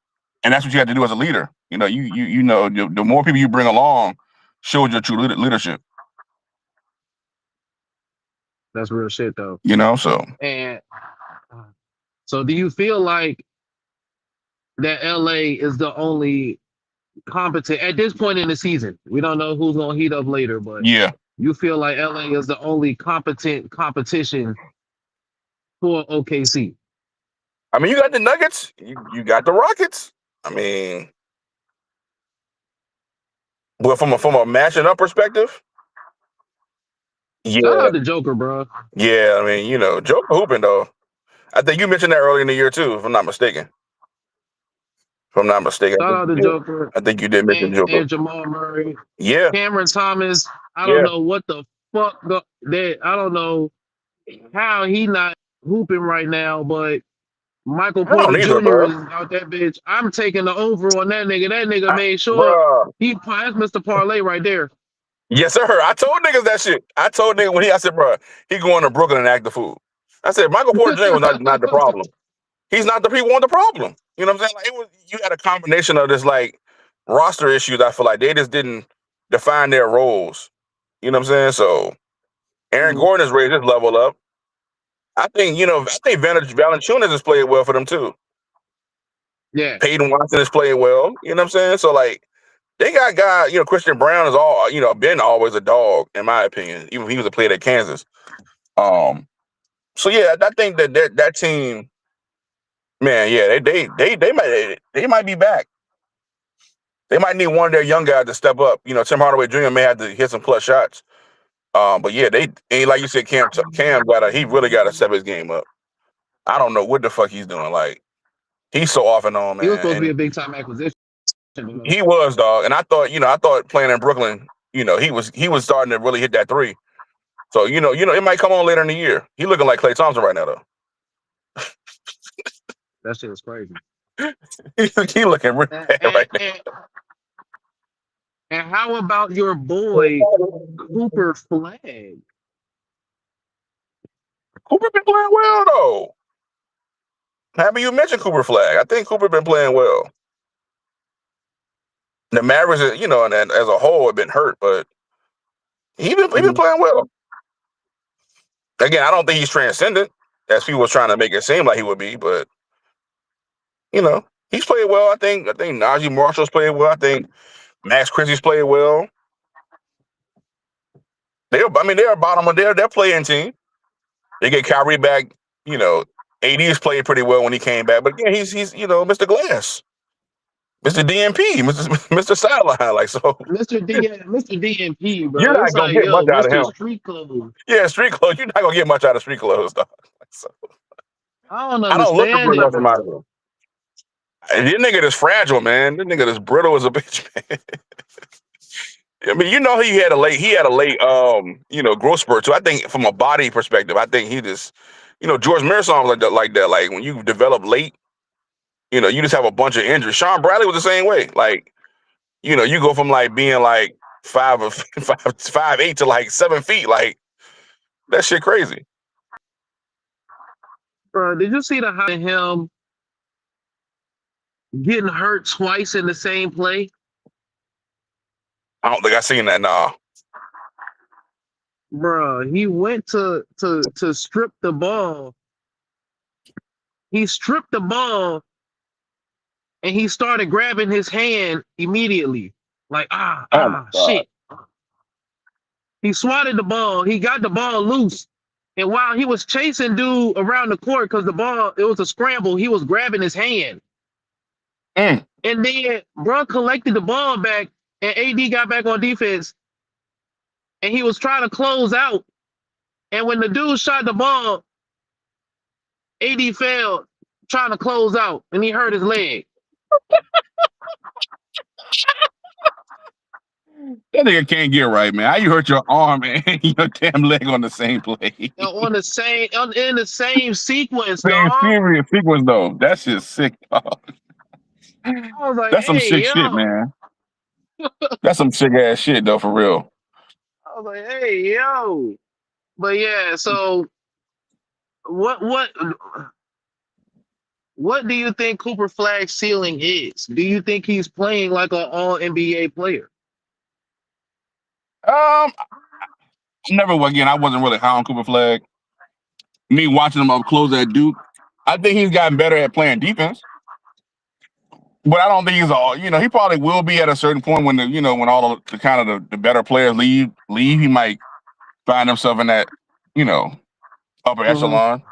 And that's what you have to do as a leader. You know, you know, the more people you bring along shows your true leadership. That's real shit though. You know, so And so do you feel like that LA is the only competent at this point in the season? We don't know who's gonna heat up later, but yeah. you feel like LA is the only competent competition for OKC. I mean, you got the Nuggets, you got the Rockets. I mean, well, from a matching up perspective, Shout yeah, out to Joker, bro. yeah. I mean, you know, Joe hooping though. I think you mentioned that earlier in the year too, if I'm not mistaken. If I'm not mistaken, Shout out to Joker I think you did mention Joker. and Jamal Murray. Yeah, Cameron Thomas, I don't yeah. know what the fuck that I don't know how he not hooping right now, but Michael I don't Porter either, Jr. bro. is out that bitch. I'm taking the over on that nigga. That nigga made sure Bro. that's Mr. Parlay right there. Yes, sir. I told niggas that shit. I told niggas I said, bro, he going to Brooklyn and act the fool. I said, Michael Porter Jr. was not the problem. He's not the people want the problem. You know what I'm saying? Like it was you had a combination of this like roster issues. I feel like they just didn't define their roles. You know what I'm saying? So Aaron Mhm. Gordon has raised his level up. I think, you know, I think Valanciunas has played well for them too. Yeah. Peyton Watson is playing well. You know what I'm saying? So like they got guys, you know, Christian Brown is all, you know, been always a dog, in my opinion. Even if he was a player at Kansas. So yeah, I think that team, man, yeah, they might be back. They might need one of their young guys to step up. You know, Tim Hardaway Jr. may have to hit some clutch shots. But yeah, they and like you said, Cam he really gotta step his game up. I don't know what the fuck he's doing. Like he's so off and on, He was man. supposed to be a And big time acquisition. You know? he was, dog. And I thought playing in Brooklyn, you know, he was starting to really hit that three. So, it might come on later in the year. He looking like Klay Thompson right now, though. That shit was crazy. he looking really And, bad and, right now. and, and how about your boy Cooper Flag? Cooper been playing well, though. Happy you mentioned Cooper Flag. I think Cooper been playing well. The Mavericks, you know, and as a whole, have been hurt, but he been playing well. Again, I don't think he's transcendent, as people was trying to make it seem like he would be, but you know, he's played well. I think Najee Marshall's played well. I think Max Christie's played well. They're bottom of their playing team. They get Kyrie back, you know, AD's played pretty well when he came back, but again, he's Mr. Glass, Mr. DMP, Mr. Sideline, like so. Mr. DMP, You're bro. It's not gonna like, get yo, much out of Mr. him. Street Clothes. Yeah, street clothes. You're not gonna get much out of street clothes, dog. So, I don't I don't look for understand pretty it, much from out of bro. him. And this nigga is fragile, man. This nigga is brittle as a bitch, man. I mean, he had a late growth spurt too. I think from a body perspective, I think he just, George Mearson was like that. Like when you develop late, you just have a bunch of injuries. Sean Bradley was the same way. Like, you go from like being like 5'8" to like 7 feet. Like that shit crazy. Bro, did you see the high him getting hurt twice in the same play? I don't think I seen that. Nah. Bro, he went to strip the ball. He stripped the ball and he started grabbing his hand immediately. Like, Oh my God. shit. He swatted the ball. He got the ball loose. And while he was chasing dude around the court, because it was a scramble, he was grabbing his hand. Mm. And then bro collected the ball back, and AD got back on defense, and he was trying to close out. And when the dude shot the ball, AD fell trying to close out, and he hurt his leg. That nigga can't get right, man. How you hurt your arm and your damn leg on the same play? In the same sequence, Same dog. serious sequence though. That's just sick, dog. I was like, That's some hey, sick shit, man. That's some sick ass shit though, for real. I was like, hey, yo. But yeah, so what do you think Cooper Flagg's ceiling is? Do you think he's playing like an all NBA player? I wasn't really high on Cooper Flag. Me watching him up close at Duke, I think he's gotten better at playing defense. But I don't think he's all, he probably will be at a certain point when when all of the kind of the better players leave, he might find himself in that, upper echelon.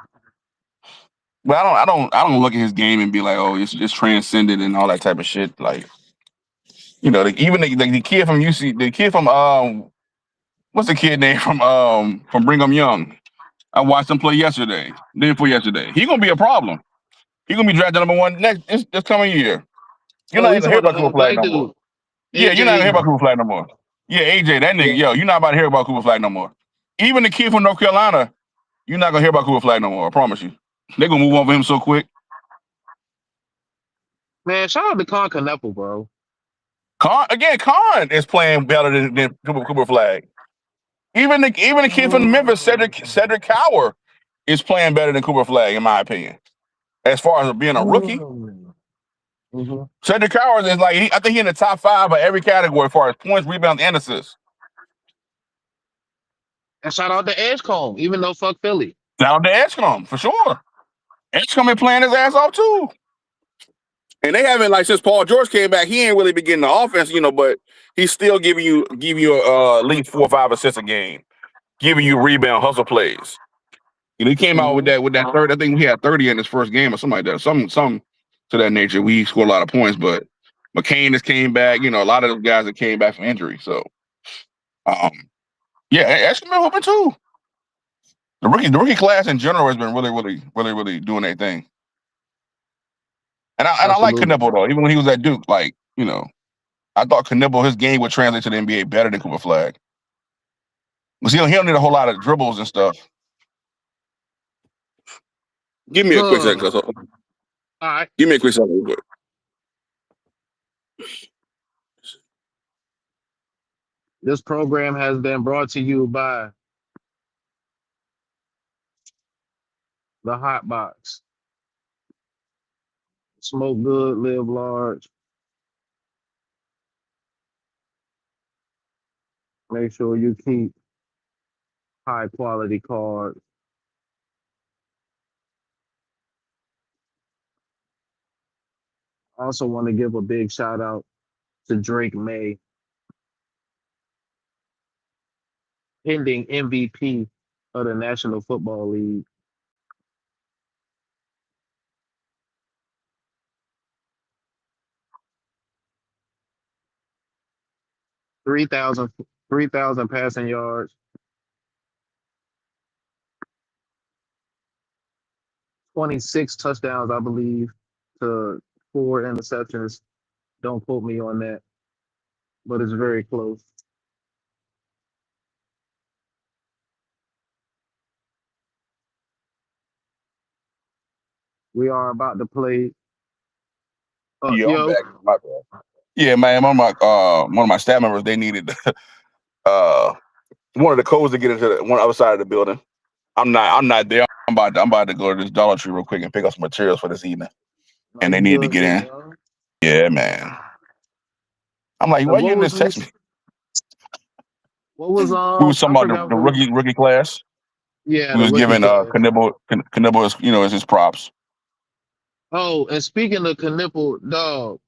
But I don't look at his game and be like, oh, it's transcendent and all that type of shit. Like, even the kid from UC, the kid from what's the kid name from Brigham Young? I watched him play yesterday, day before yesterday. He gonna be a problem. He gonna be drafted #1 this coming year. You're not even gonna hear about Cooper Flag no more. Yeah, you're not gonna hear about Cooper Flag no more. Yeah, AJ, that nigga, you're not about to hear about Cooper Flag no more. Even the kid from North Carolina, you're not gonna hear about Cooper Flag no more. I promise you. They're gonna move on for him so quick. Man, shout out to Con Knuckle, bro. Con is playing better than Cooper Flag. Even the kid from Memphis, Cedric Cower, is playing better than Cooper Flag, in my opinion. As far as being a rookie, Cedric Cower is like I think he's in the top 5 of every category as far as points, rebounds, and assists. And shout out to Edgecombe, even though fuck Philly. Shout out to Edgecombe for sure. Edgecombe been playing his ass off too. And they haven't, like, since Paul George came back, he ain't really been getting the offense, but he's still giving you at least 4 or 5 assists a game, giving you rebound hustle plays. He came out with that third. I think we had 30 in his first game or something like that. Some to that nature. We scored a lot of points, but McCain has came back. A lot of those guys that came back from injury. So, yeah, that's been hoping too. The rookie class in general has been really doing their thing. And I like Knipple though. Even when he was at Duke, like, I thought Knipple, his game would translate to the NBA better than Cooper Flag. Because he don't need a whole lot of dribbles and stuff. Give me a quick second, cuz. All right. Give me a quick second real quick. This program has been brought to you by the Hot Box. Smoke good, live large. Make sure you keep high quality cards. I also want to give a big shout out to Drake May, pending MVP of the National Football League. 3,000 passing yards, 26 touchdowns, I believe, to 4 interceptions. Don't quote me on that, but it's very close. We are about to play. Yeah, I'm Yo, back. My bad. Yeah, man. One of my staff members, they needed one of the codes to get into the one other side of the building. I'm not there. I'm about to go to this Dollar Tree real quick and pick up some materials for this evening. And they needed to get in. Yo. Yeah, man. I'm like, And why you what didn't was just text me? what was We was talking I about forgot the what was, rookie class. yeah, We the was rookie giving class. Knibble as his props. Oh, and speaking of Knipple, dog,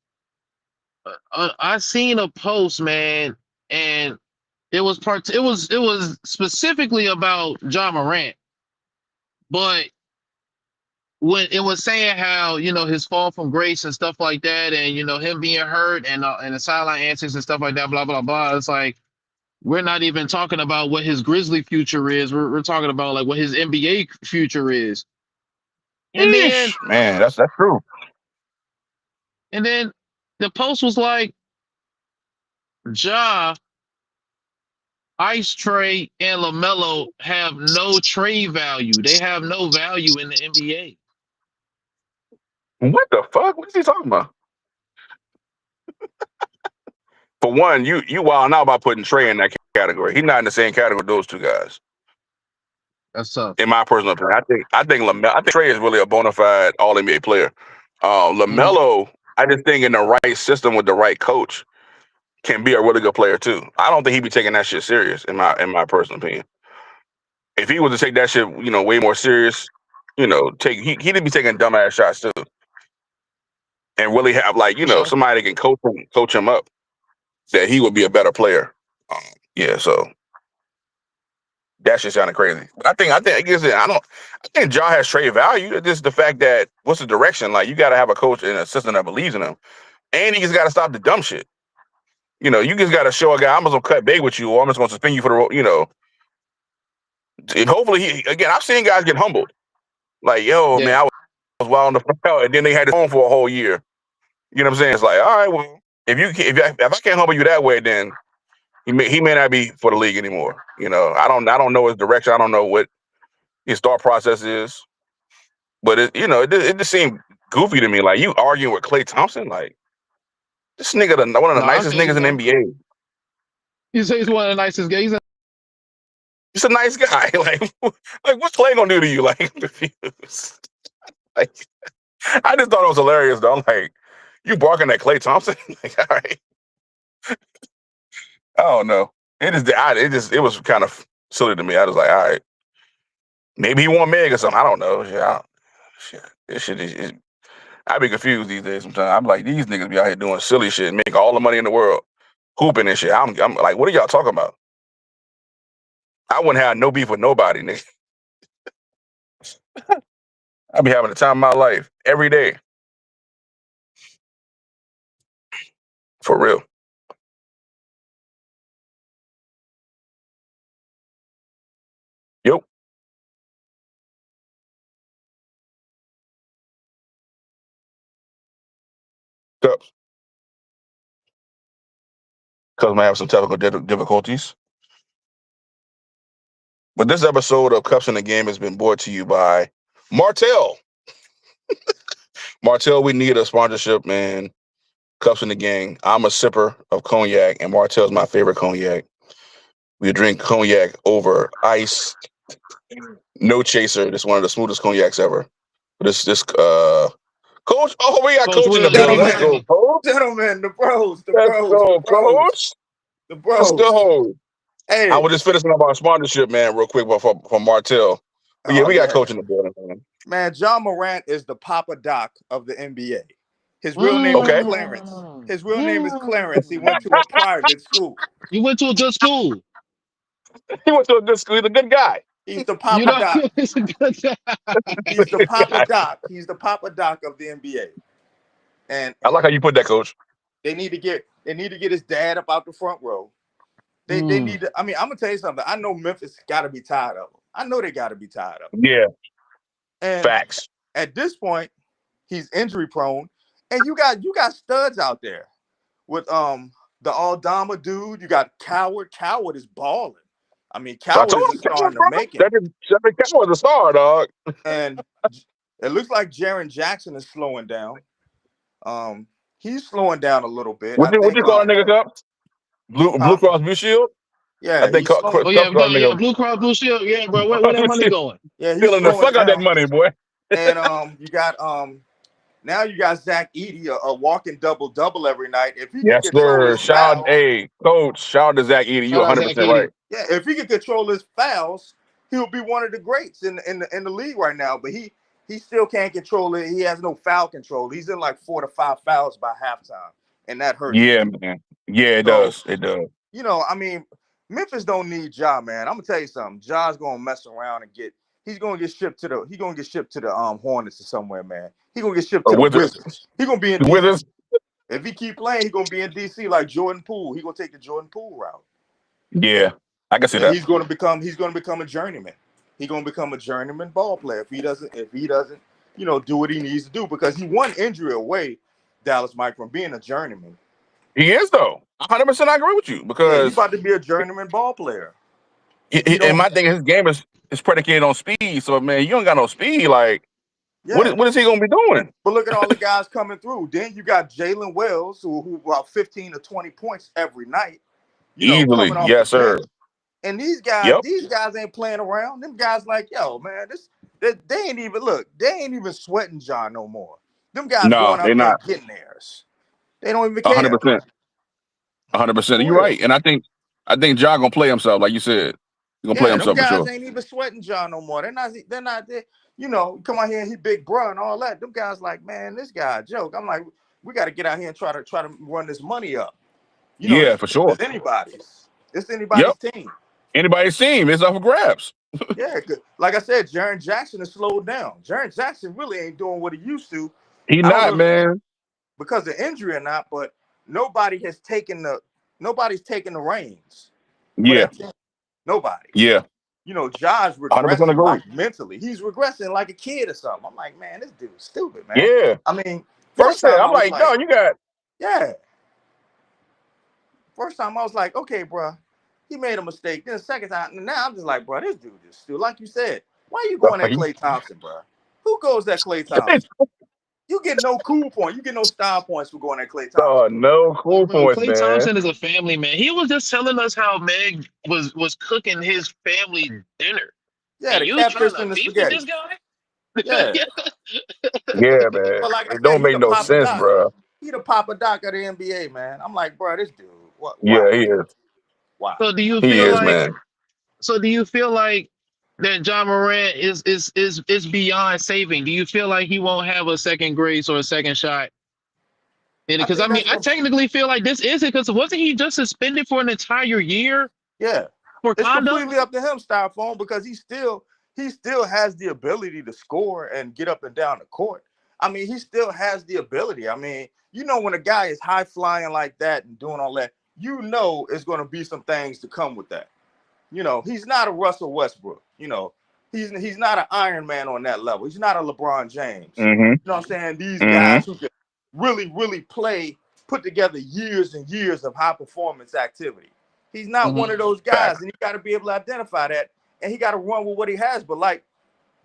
I seen a post, man, and it was specifically about John Morant, but when it was saying how his fall from grace and stuff like that, and him being hurt and the sideline antics and stuff like that, blah blah blah. It's like we're not even talking about what his Grizzly future is. We're talking about like what his NBA future is. And then Eesh, man, that's true. and then the post was like, Ja, Ice Tray, and LaMelo have no trade value. They have no value in the NBA. What the fuck? What is he talking about? For one, you wild out about putting Trey in that category. He's not in the same category with those two guys. That's tough. In my personal opinion, I think Trey is really a bona fide All NBA player. LaMelo, I just think in the right system with the right coach, can be a really good player too. I don't think he'd be taking that shit serious in my personal opinion. If he was to take that shit, way more serious, he'd be taking dumbass shots too, and really have Sure. somebody that can coach him up, that he would be a better player. Yeah, so that shit sounded crazy. But I think Ja has trade value. It's just the fact that what's the direction? Like you got to have a coach and an assistant that believes in him, and he just got to stop the dumb shit. You just got to show a guy I'm just gonna cut bait with you, or I'm just gonna suspend you for the. And hopefully, I've seen guys get humbled. Like, yo, Yeah. man, I was wild on the front, and then they had it on for a whole year. You know what I'm saying? It's like, all right, well, if I can't humble you that way, then he may not be for the league anymore. I don't know his direction. I don't know what his thought process is. But it just seemed goofy to me. Like you arguing with Klay Thompson, like this nigga, one of the nicest niggas in the NBA. You say he's one of the nicest guys. He's a nice guy. Like what's Klay gonna do to you? Like, I'm confused. Like, I just thought it was hilarious though. I'm like, you barking at Klay Thompson? Like, all right. I don't know. It was kind of silly to me. I was like, all right, maybe he want Meg or something. I don't know. This shit is. I be confused these days sometimes. I'm like, these niggas be out here doing silly shit and make all the money in the world, hooping and shit. I'm like, what are y'all talking about? I wouldn't have no beef with nobody, nigga. I be having the time of my life every day. For real. Yep. Cups. Because I have some technical difficulties. But this episode of Cups in the Game has been brought to you by Martell. Martell, we need a sponsorship, man. Cups in the Game. I'm a sipper of cognac, and Martell's my favorite cognac. We drink cognac over ice. No chaser. This is one of the smoothest cognacs ever. This Coach. Oh, we got Coach Coach in the Will, building. ladies Let's and go, Coach. Gentlemen, the bros, Let's go, Coach. the Let's bros. go. Hey, I was just finishing up our sponsorship, man, real quick from Martell. But yeah, we got Coach in the building, man. Man, John Morant is the Papa Doc of the NBA. His real name is Clarence. His real name is Clarence. He went to a private school. You went to a good school. He went to a good school. He's a good guy. He's the Papa Doc. He's a good guy. He's the Papa Doc. He's the Papa Doc of the NBA. And I like how you put that, Coach. they need to get his dad up out the front row. They need to. I mean, I'm gonna tell you something. I know Memphis got to be tired of him. I know they got to be tired of him. Yeah. And Facts. at this point, he's injury prone, and you got studs out there with the Aldama dude. You got Coward. Coward is balling. I mean, Coward is starting to make it. Coward's a star, dog. And it looks like Jaren Jackson is slowing down. He's slowing down a little bit. What you call a nigga, Cup? Blue Cross Blue Shield? Yeah, I think Blue Cross Blue Shield. Yeah, bro. Where that money going? Yeah, he's stealing the fuck out that money, boy. And you got now you got Zach Edey, a walking double every night. If he yes, sir. Shout out to Zach Edey. You 100% right. Yeah, if he can control his fouls, he'll be one of the greats in the league right now. But he still can't control it. He has no foul control. He's in like 4 to 5 fouls by halftime, and that hurts. Yeah, man. Yeah, it does. It does. You know, I mean, Memphis don't need Ja, man. I'm gonna tell you something. Ja's gonna mess around and he's gonna get shipped to the Hornets or somewhere, man. He's gonna get shipped to the Wizards. He's gonna be in Wizards. If he keep playing, he's gonna be in DC like Jordan Poole. He's gonna take the Jordan Poole route. Yeah, I can see that. He's gonna become a journeyman. He's gonna become a journeyman ball player if he doesn't, you know, do what he needs to do, because he one injury away, Dallas Mike, from being a journeyman. He is though. 100% I agree with you, because he's about to be a journeyman ball player. And my thing is, his game is predicated on speed. So man, you don't got no speed. Like, what is he gonna be doing? But look at all the guys coming through. Then you got Jalen Wells, who about 15 to 20 points every night. Easily, yes, sir. And these guys ain't playing around. Them guys like, yo, man, they ain't even sweating Ja no more. Them guys going out there getting theirs. They don't even care. 100%. 100%. You're right. And I think Ja gonna play himself, like you said. He's gonna play himself for sure. Them guys ain't even sweating Ja no more. They're not there. You know, come out here and he big bro and all that. Them guys like, man, this guy a joke. I'm like, we got to get out here and try to run this money up. You know, for sure. It's anybody's team. Anybody's team. It's up for grabs. Yeah, like I said, Jaren Jackson has slowed down. Jaren Jackson really ain't doing what he used to. He not, man. Because of injury or not, but nobody's taken the reins. Yeah. Nobody. Yeah. You know, Ja's regressing like mentally. He's regressing like a kid or something. I'm like, man, this dude's stupid, man. Yeah. I mean, first time I'm like, no, you got. Yeah. First time I was like, okay, bro, he made a mistake. Then the second time, now I'm just like, bro, this dude is stupid. Like you said, why are you going at Klay Thompson, bro? Who goes at Klay Thompson? You get no cool point. You get no style points for going at Klay Thompson. Oh, no cool points, man. Klay Thompson is a family man. He was just telling us how Meg was cooking his family dinner. Yeah, the catfish and the spaghetti. This guy? Yeah. Yeah, man. But like it don't make no sense, bro. He the Papa Doc of the NBA, man. I'm like, bro, this dude. What? Yeah, he is. Wow. So do you feel like that Ja Morant is beyond saving? Do you feel like he won't have a second grace or a second shot? Because I technically feel like this is it, because wasn't he just suspended for an entire year? Yeah. For it's conduct? Completely up to him, Styrofoam, because he still has the ability to score and get up and down the court. I mean, he still has the ability. I mean, you know, when a guy is high flying like that and doing all that, you know, it's going to be some things to come with that. You know, he's not a Russell Westbrook. You know, he's not an Iron Man on that level. He's not a LeBron James. Mm-hmm. You know what I'm saying? These guys who can really, really play, put together years and years of high performance activity. He's not one of those guys, and he got to be able to identify that, and he got to run with what he has. But like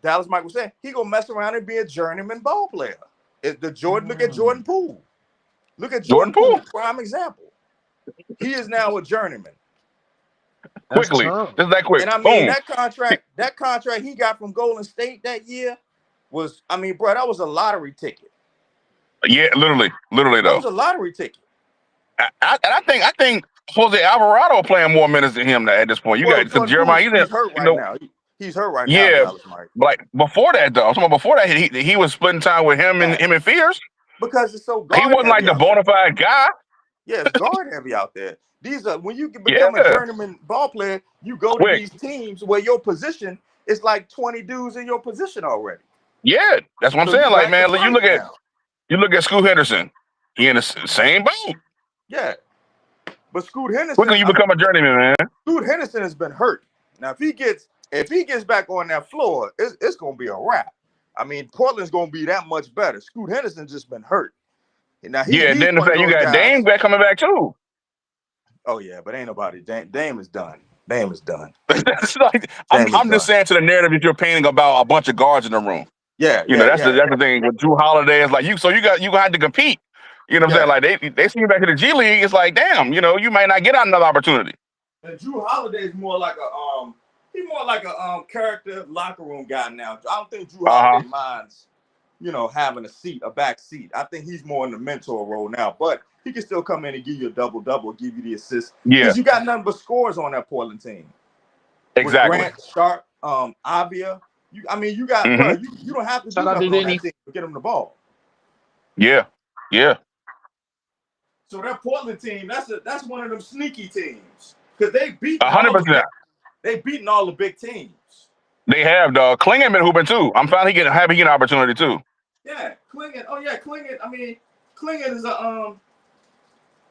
Dallas Mike was saying, he gonna mess around and be a journeyman ball player. Look at Jordan Poole. Look at Jordan Poole, prime example. He is now a journeyman. Quickly, just that quick. And I mean, that contract he got from Golden State that year was, I mean, bro, that was a lottery ticket. Yeah, literally though. That was a lottery ticket. I think Jose Alvarado playing more minutes than him at this point. You got because Jeremiah, he's hurt right now. He's hurt right now. Yeah, but like before that though, before that he was splitting time with him and Fierce. Because it's so guard he wasn't like the bona fide guy. Yeah, it's guard heavy out there. These are when you can become a journeyman ball player, you go to these teams where your position is like 20 dudes in your position already. Yeah, that's what I'm saying. Like, man, you look at Scoot Henderson. He in the same boat. Yeah. But Scoot Henderson, quickly you become a journeyman, man. Scoot Henderson has been hurt. Now, if he gets back on that floor, it's gonna be a wrap. I mean, Portland's gonna be that much better. Scoot Henderson's just been hurt. Now Yeah, he's then the one of fact you those got guys. Dame back coming back too. Oh yeah, but ain't nobody. Dame is done. Dame is done. That's like, I'm just saying to the narrative that you're painting about a bunch of guards in the room. Yeah, You know, that's the thing with Drew Holiday. Is like you gonna have to compete. You know what I'm saying? Like they see you back to the G League. It's like, damn, you know, you might not get another opportunity. And Drew Holiday is more like a character locker room guy now. I don't think Drew Holiday minds, you know, having a back seat. I think he's more in the mentor role now, but he can still come in and give you a double, give you the assist. Yeah, because you got nothing but scores on that Portland team. Exactly. With Grant, Sharp, Avia. You got bro, you don't have to do nothing on that team to get him the ball. Yeah. So that Portland team, that's one of them sneaky teams because they beat 100%. They beaten all the big teams. They have, dog. Klingon been hooping too. I'm finally getting an opportunity too. Yeah, Klingon. Oh yeah, Klingon. I mean, Klingon is a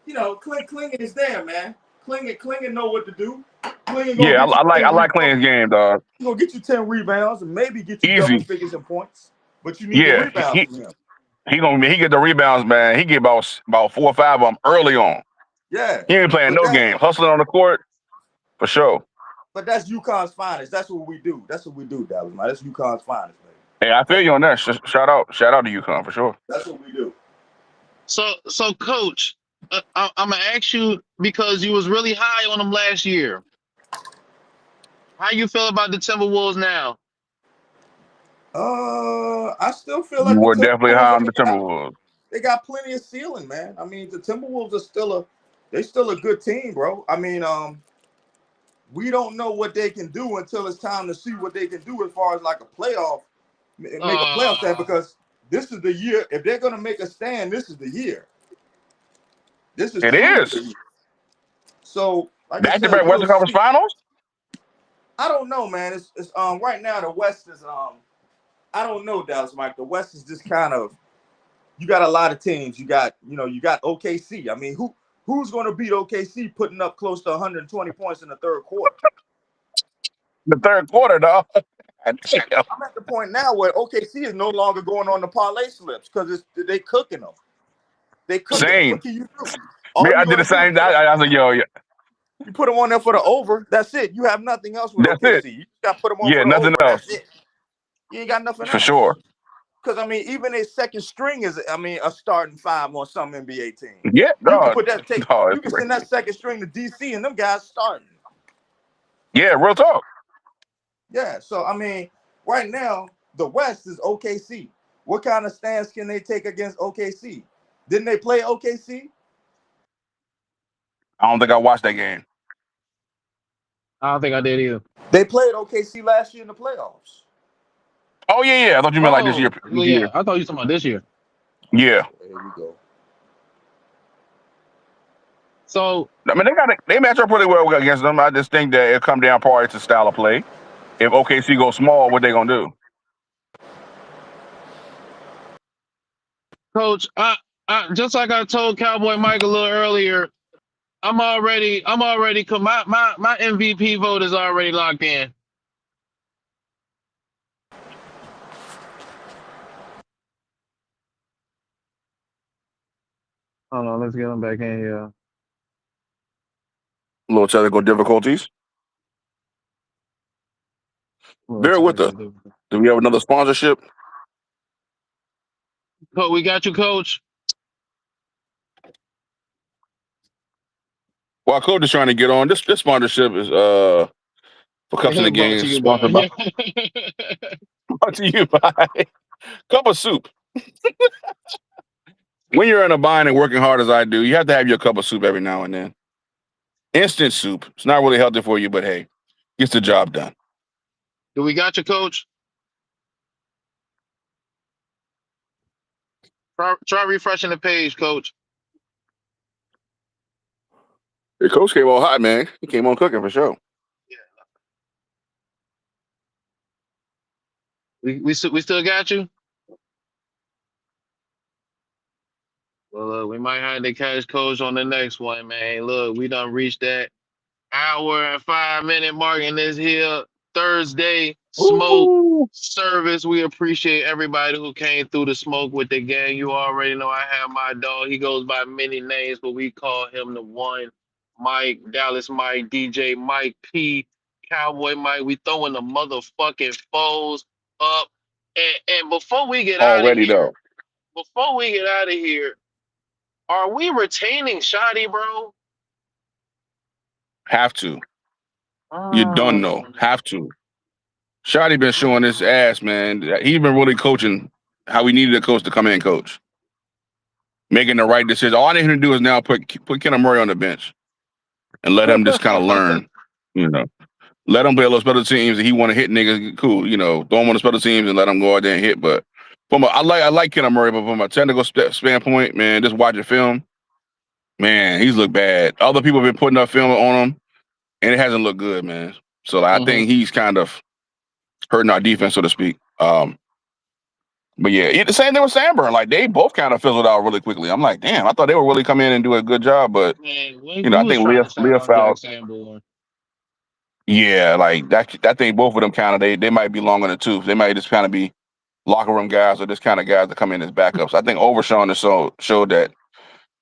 Klingon is there, man. Klingon know what to do. Yeah, I like Klingon's game, dog. He's gonna get you 10 rebounds and maybe get you double figures in points, but you need the rebounds from him. He get the rebounds, man. He get about 4 or 5 of them early on. Yeah, he ain't playing no game, hustling on the court for sure. But that's UConn's finest. That's what we do. That's what we do, Dallas, man. That's UConn's finest, man. Hey, I feel you on that. Shout out to UConn for sure. That's what we do. So Coach, I'm gonna ask you because you was really high on them last year. How you feel about the Timberwolves now? I still feel like you were definitely high on the Timberwolves. They got plenty of ceiling, man. I mean, the Timberwolves are still a good team, bro. I mean, we don't know what they can do until it's time to see what they can do as far as like a playoff, make a playoff stand, because this is the year. If they're gonna make a stand, this is the year. This is it. So like back-to-back Western Conference Finals. I don't know, man. It's right now the West is I don't know, Dallas Mike. The West is just kind of, you got a lot of teams. You got OKC. I mean, who's going to beat OKC putting up close to 120 points in the third quarter? The third quarter, dog. I'm at the point now where OKC is no longer going on the parlay slips because they cooking them. They cooking them. What can you do? I did the same. I was like, yo, yeah. You put them on there for the over. That's it. You have nothing else with OKC. You got to put them on for the nothing over. else. That's it. You ain't got nothing else. For sure. Because, I mean, even a second string is, a starting 5 on some NBA team. Yeah, you can put that you can send that second string to DC and them guys starting. Yeah, real talk. Yeah, so, I mean, right now, the West is OKC. What kind of stance can they take against OKC? Didn't they play OKC? I don't think I watched that game. I don't think I did either. They played OKC last year in the playoffs. Oh, yeah. I thought you meant like this year. Well, yeah, I thought you were talking about this year. Yeah. There you go. So, I mean, they match up really well against them. I just think that it'll come down partly to style of play. If OKC goes small, what they going to do? Coach, I just like I told Cowboy Mike a little earlier, my MVP vote is already locked in. Hold on, let's get him back in here. A little technical difficulties. Bear with us. Do we have another sponsorship? We got you, Coach. While Coach is trying to get on, this sponsorship is for Cups in the Game, sponsored by brought to you by Cup of Soup. When you're in a bind and working hard as I do, you have to have your cup of soup every now and then. Instant soup. It's not really healthy for you, but hey, gets the job done. Do we got you, Coach? Try refreshing the page, Coach. Your coach came on hot, man. He came on cooking for sure. Yeah. We still got you? Well, look, we might have to catch Coach on the next one, man. Look, we done reached that hour and 5 minute mark in this here Thursday smoke Ooh. service. We appreciate everybody who came through the smoke with the gang. You already know I have my dog. He goes by many names, but we call him the one. Mike, Dallas Mike, DJ Mike P, Cowboy Mike. We throwing the motherfucking foes up. And before we get out of Already here, though. are we retaining Shotty, bro? Have to. You don't know. Have to. Shotty been showing his ass, man. He's been really coaching how we needed a coach to come in and coach. Making the right decision. All I need him to do is now put Kenneth Murray on the bench and let him just kind of learn, you know. Let him play a little special teams. If he want to hit niggas, cool, you know. Throw him on the special teams and let him go out there and hit. But I like Kenneth Murray, but from a technical standpoint, man, just watching film, man, he's looked bad. Other people have been putting up film on him, and it hasn't looked good, man. So I think he's kind of hurting our defense, so to speak. But yeah, the same thing with Sanborn. Like, they both kind of fizzled out really quickly. I'm like, damn, I thought they would really come in and do a good job, but Man, you know, I think Leah fouled. Yeah, like that. I think both of them kind of they might be long on the tooth. They might just kind of be locker room guys or just kind of guys that come in as backups. I think Overshawn has showed that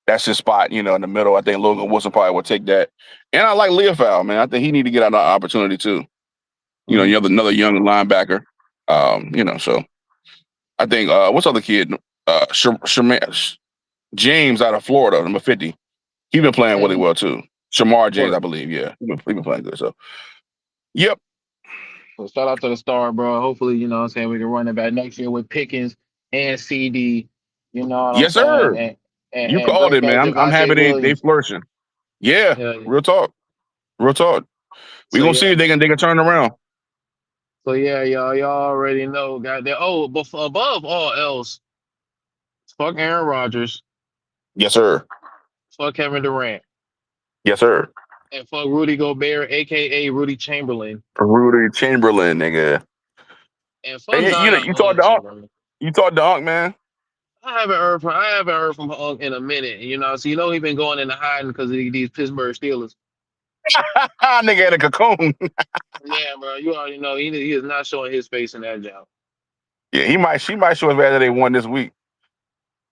that's his spot, you know, in the middle. I think Logan Wilson probably will take that. And I like Leofow, man. I think he need to get an opportunity too. You know, you have another young linebacker. You know, so I think what's the other kid? James out of Florida, number 50. He's been playing really well too. Shamar James, I believe. Yeah, he been playing good. So, yep. So shout out to the star, bro. Hopefully, you know what I'm saying, we can run it back next year with Pickens and CD. You know what I'm saying? Sir. You called it, man. I'm happy they flourishing. Yeah, real talk. We're gonna see if they can turn around. So yeah, y'all already know, goddamn. Oh, but above all else, fuck Aaron Rodgers. Yes, sir. Fuck Kevin Durant. Yes, sir. And fuck Rudy Gobert, aka Rudy Chamberlain. Rudy Chamberlain, nigga. And fuck you talked to Unc. You talked to Unc, man. I haven't heard from Unc in a minute. You know, so you know he been going into hiding because of these Pittsburgh Steelers. Nigga in a cocoon. Yeah, bro. You already know he is not showing his face in that job. Yeah, she might show us bad that they won this week.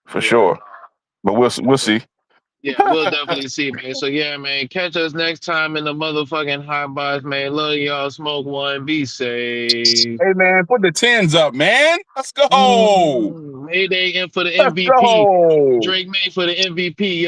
For sure. But we'll see. Yeah, we'll definitely see, man. So yeah, man, catch us next time in the motherfucking hot box, man. Love y'all. Smoke one. Be safe. Hey man, put the 10s up, man. Let's go. Mayday in for the Let's MVP. go. Drake May for the MVP.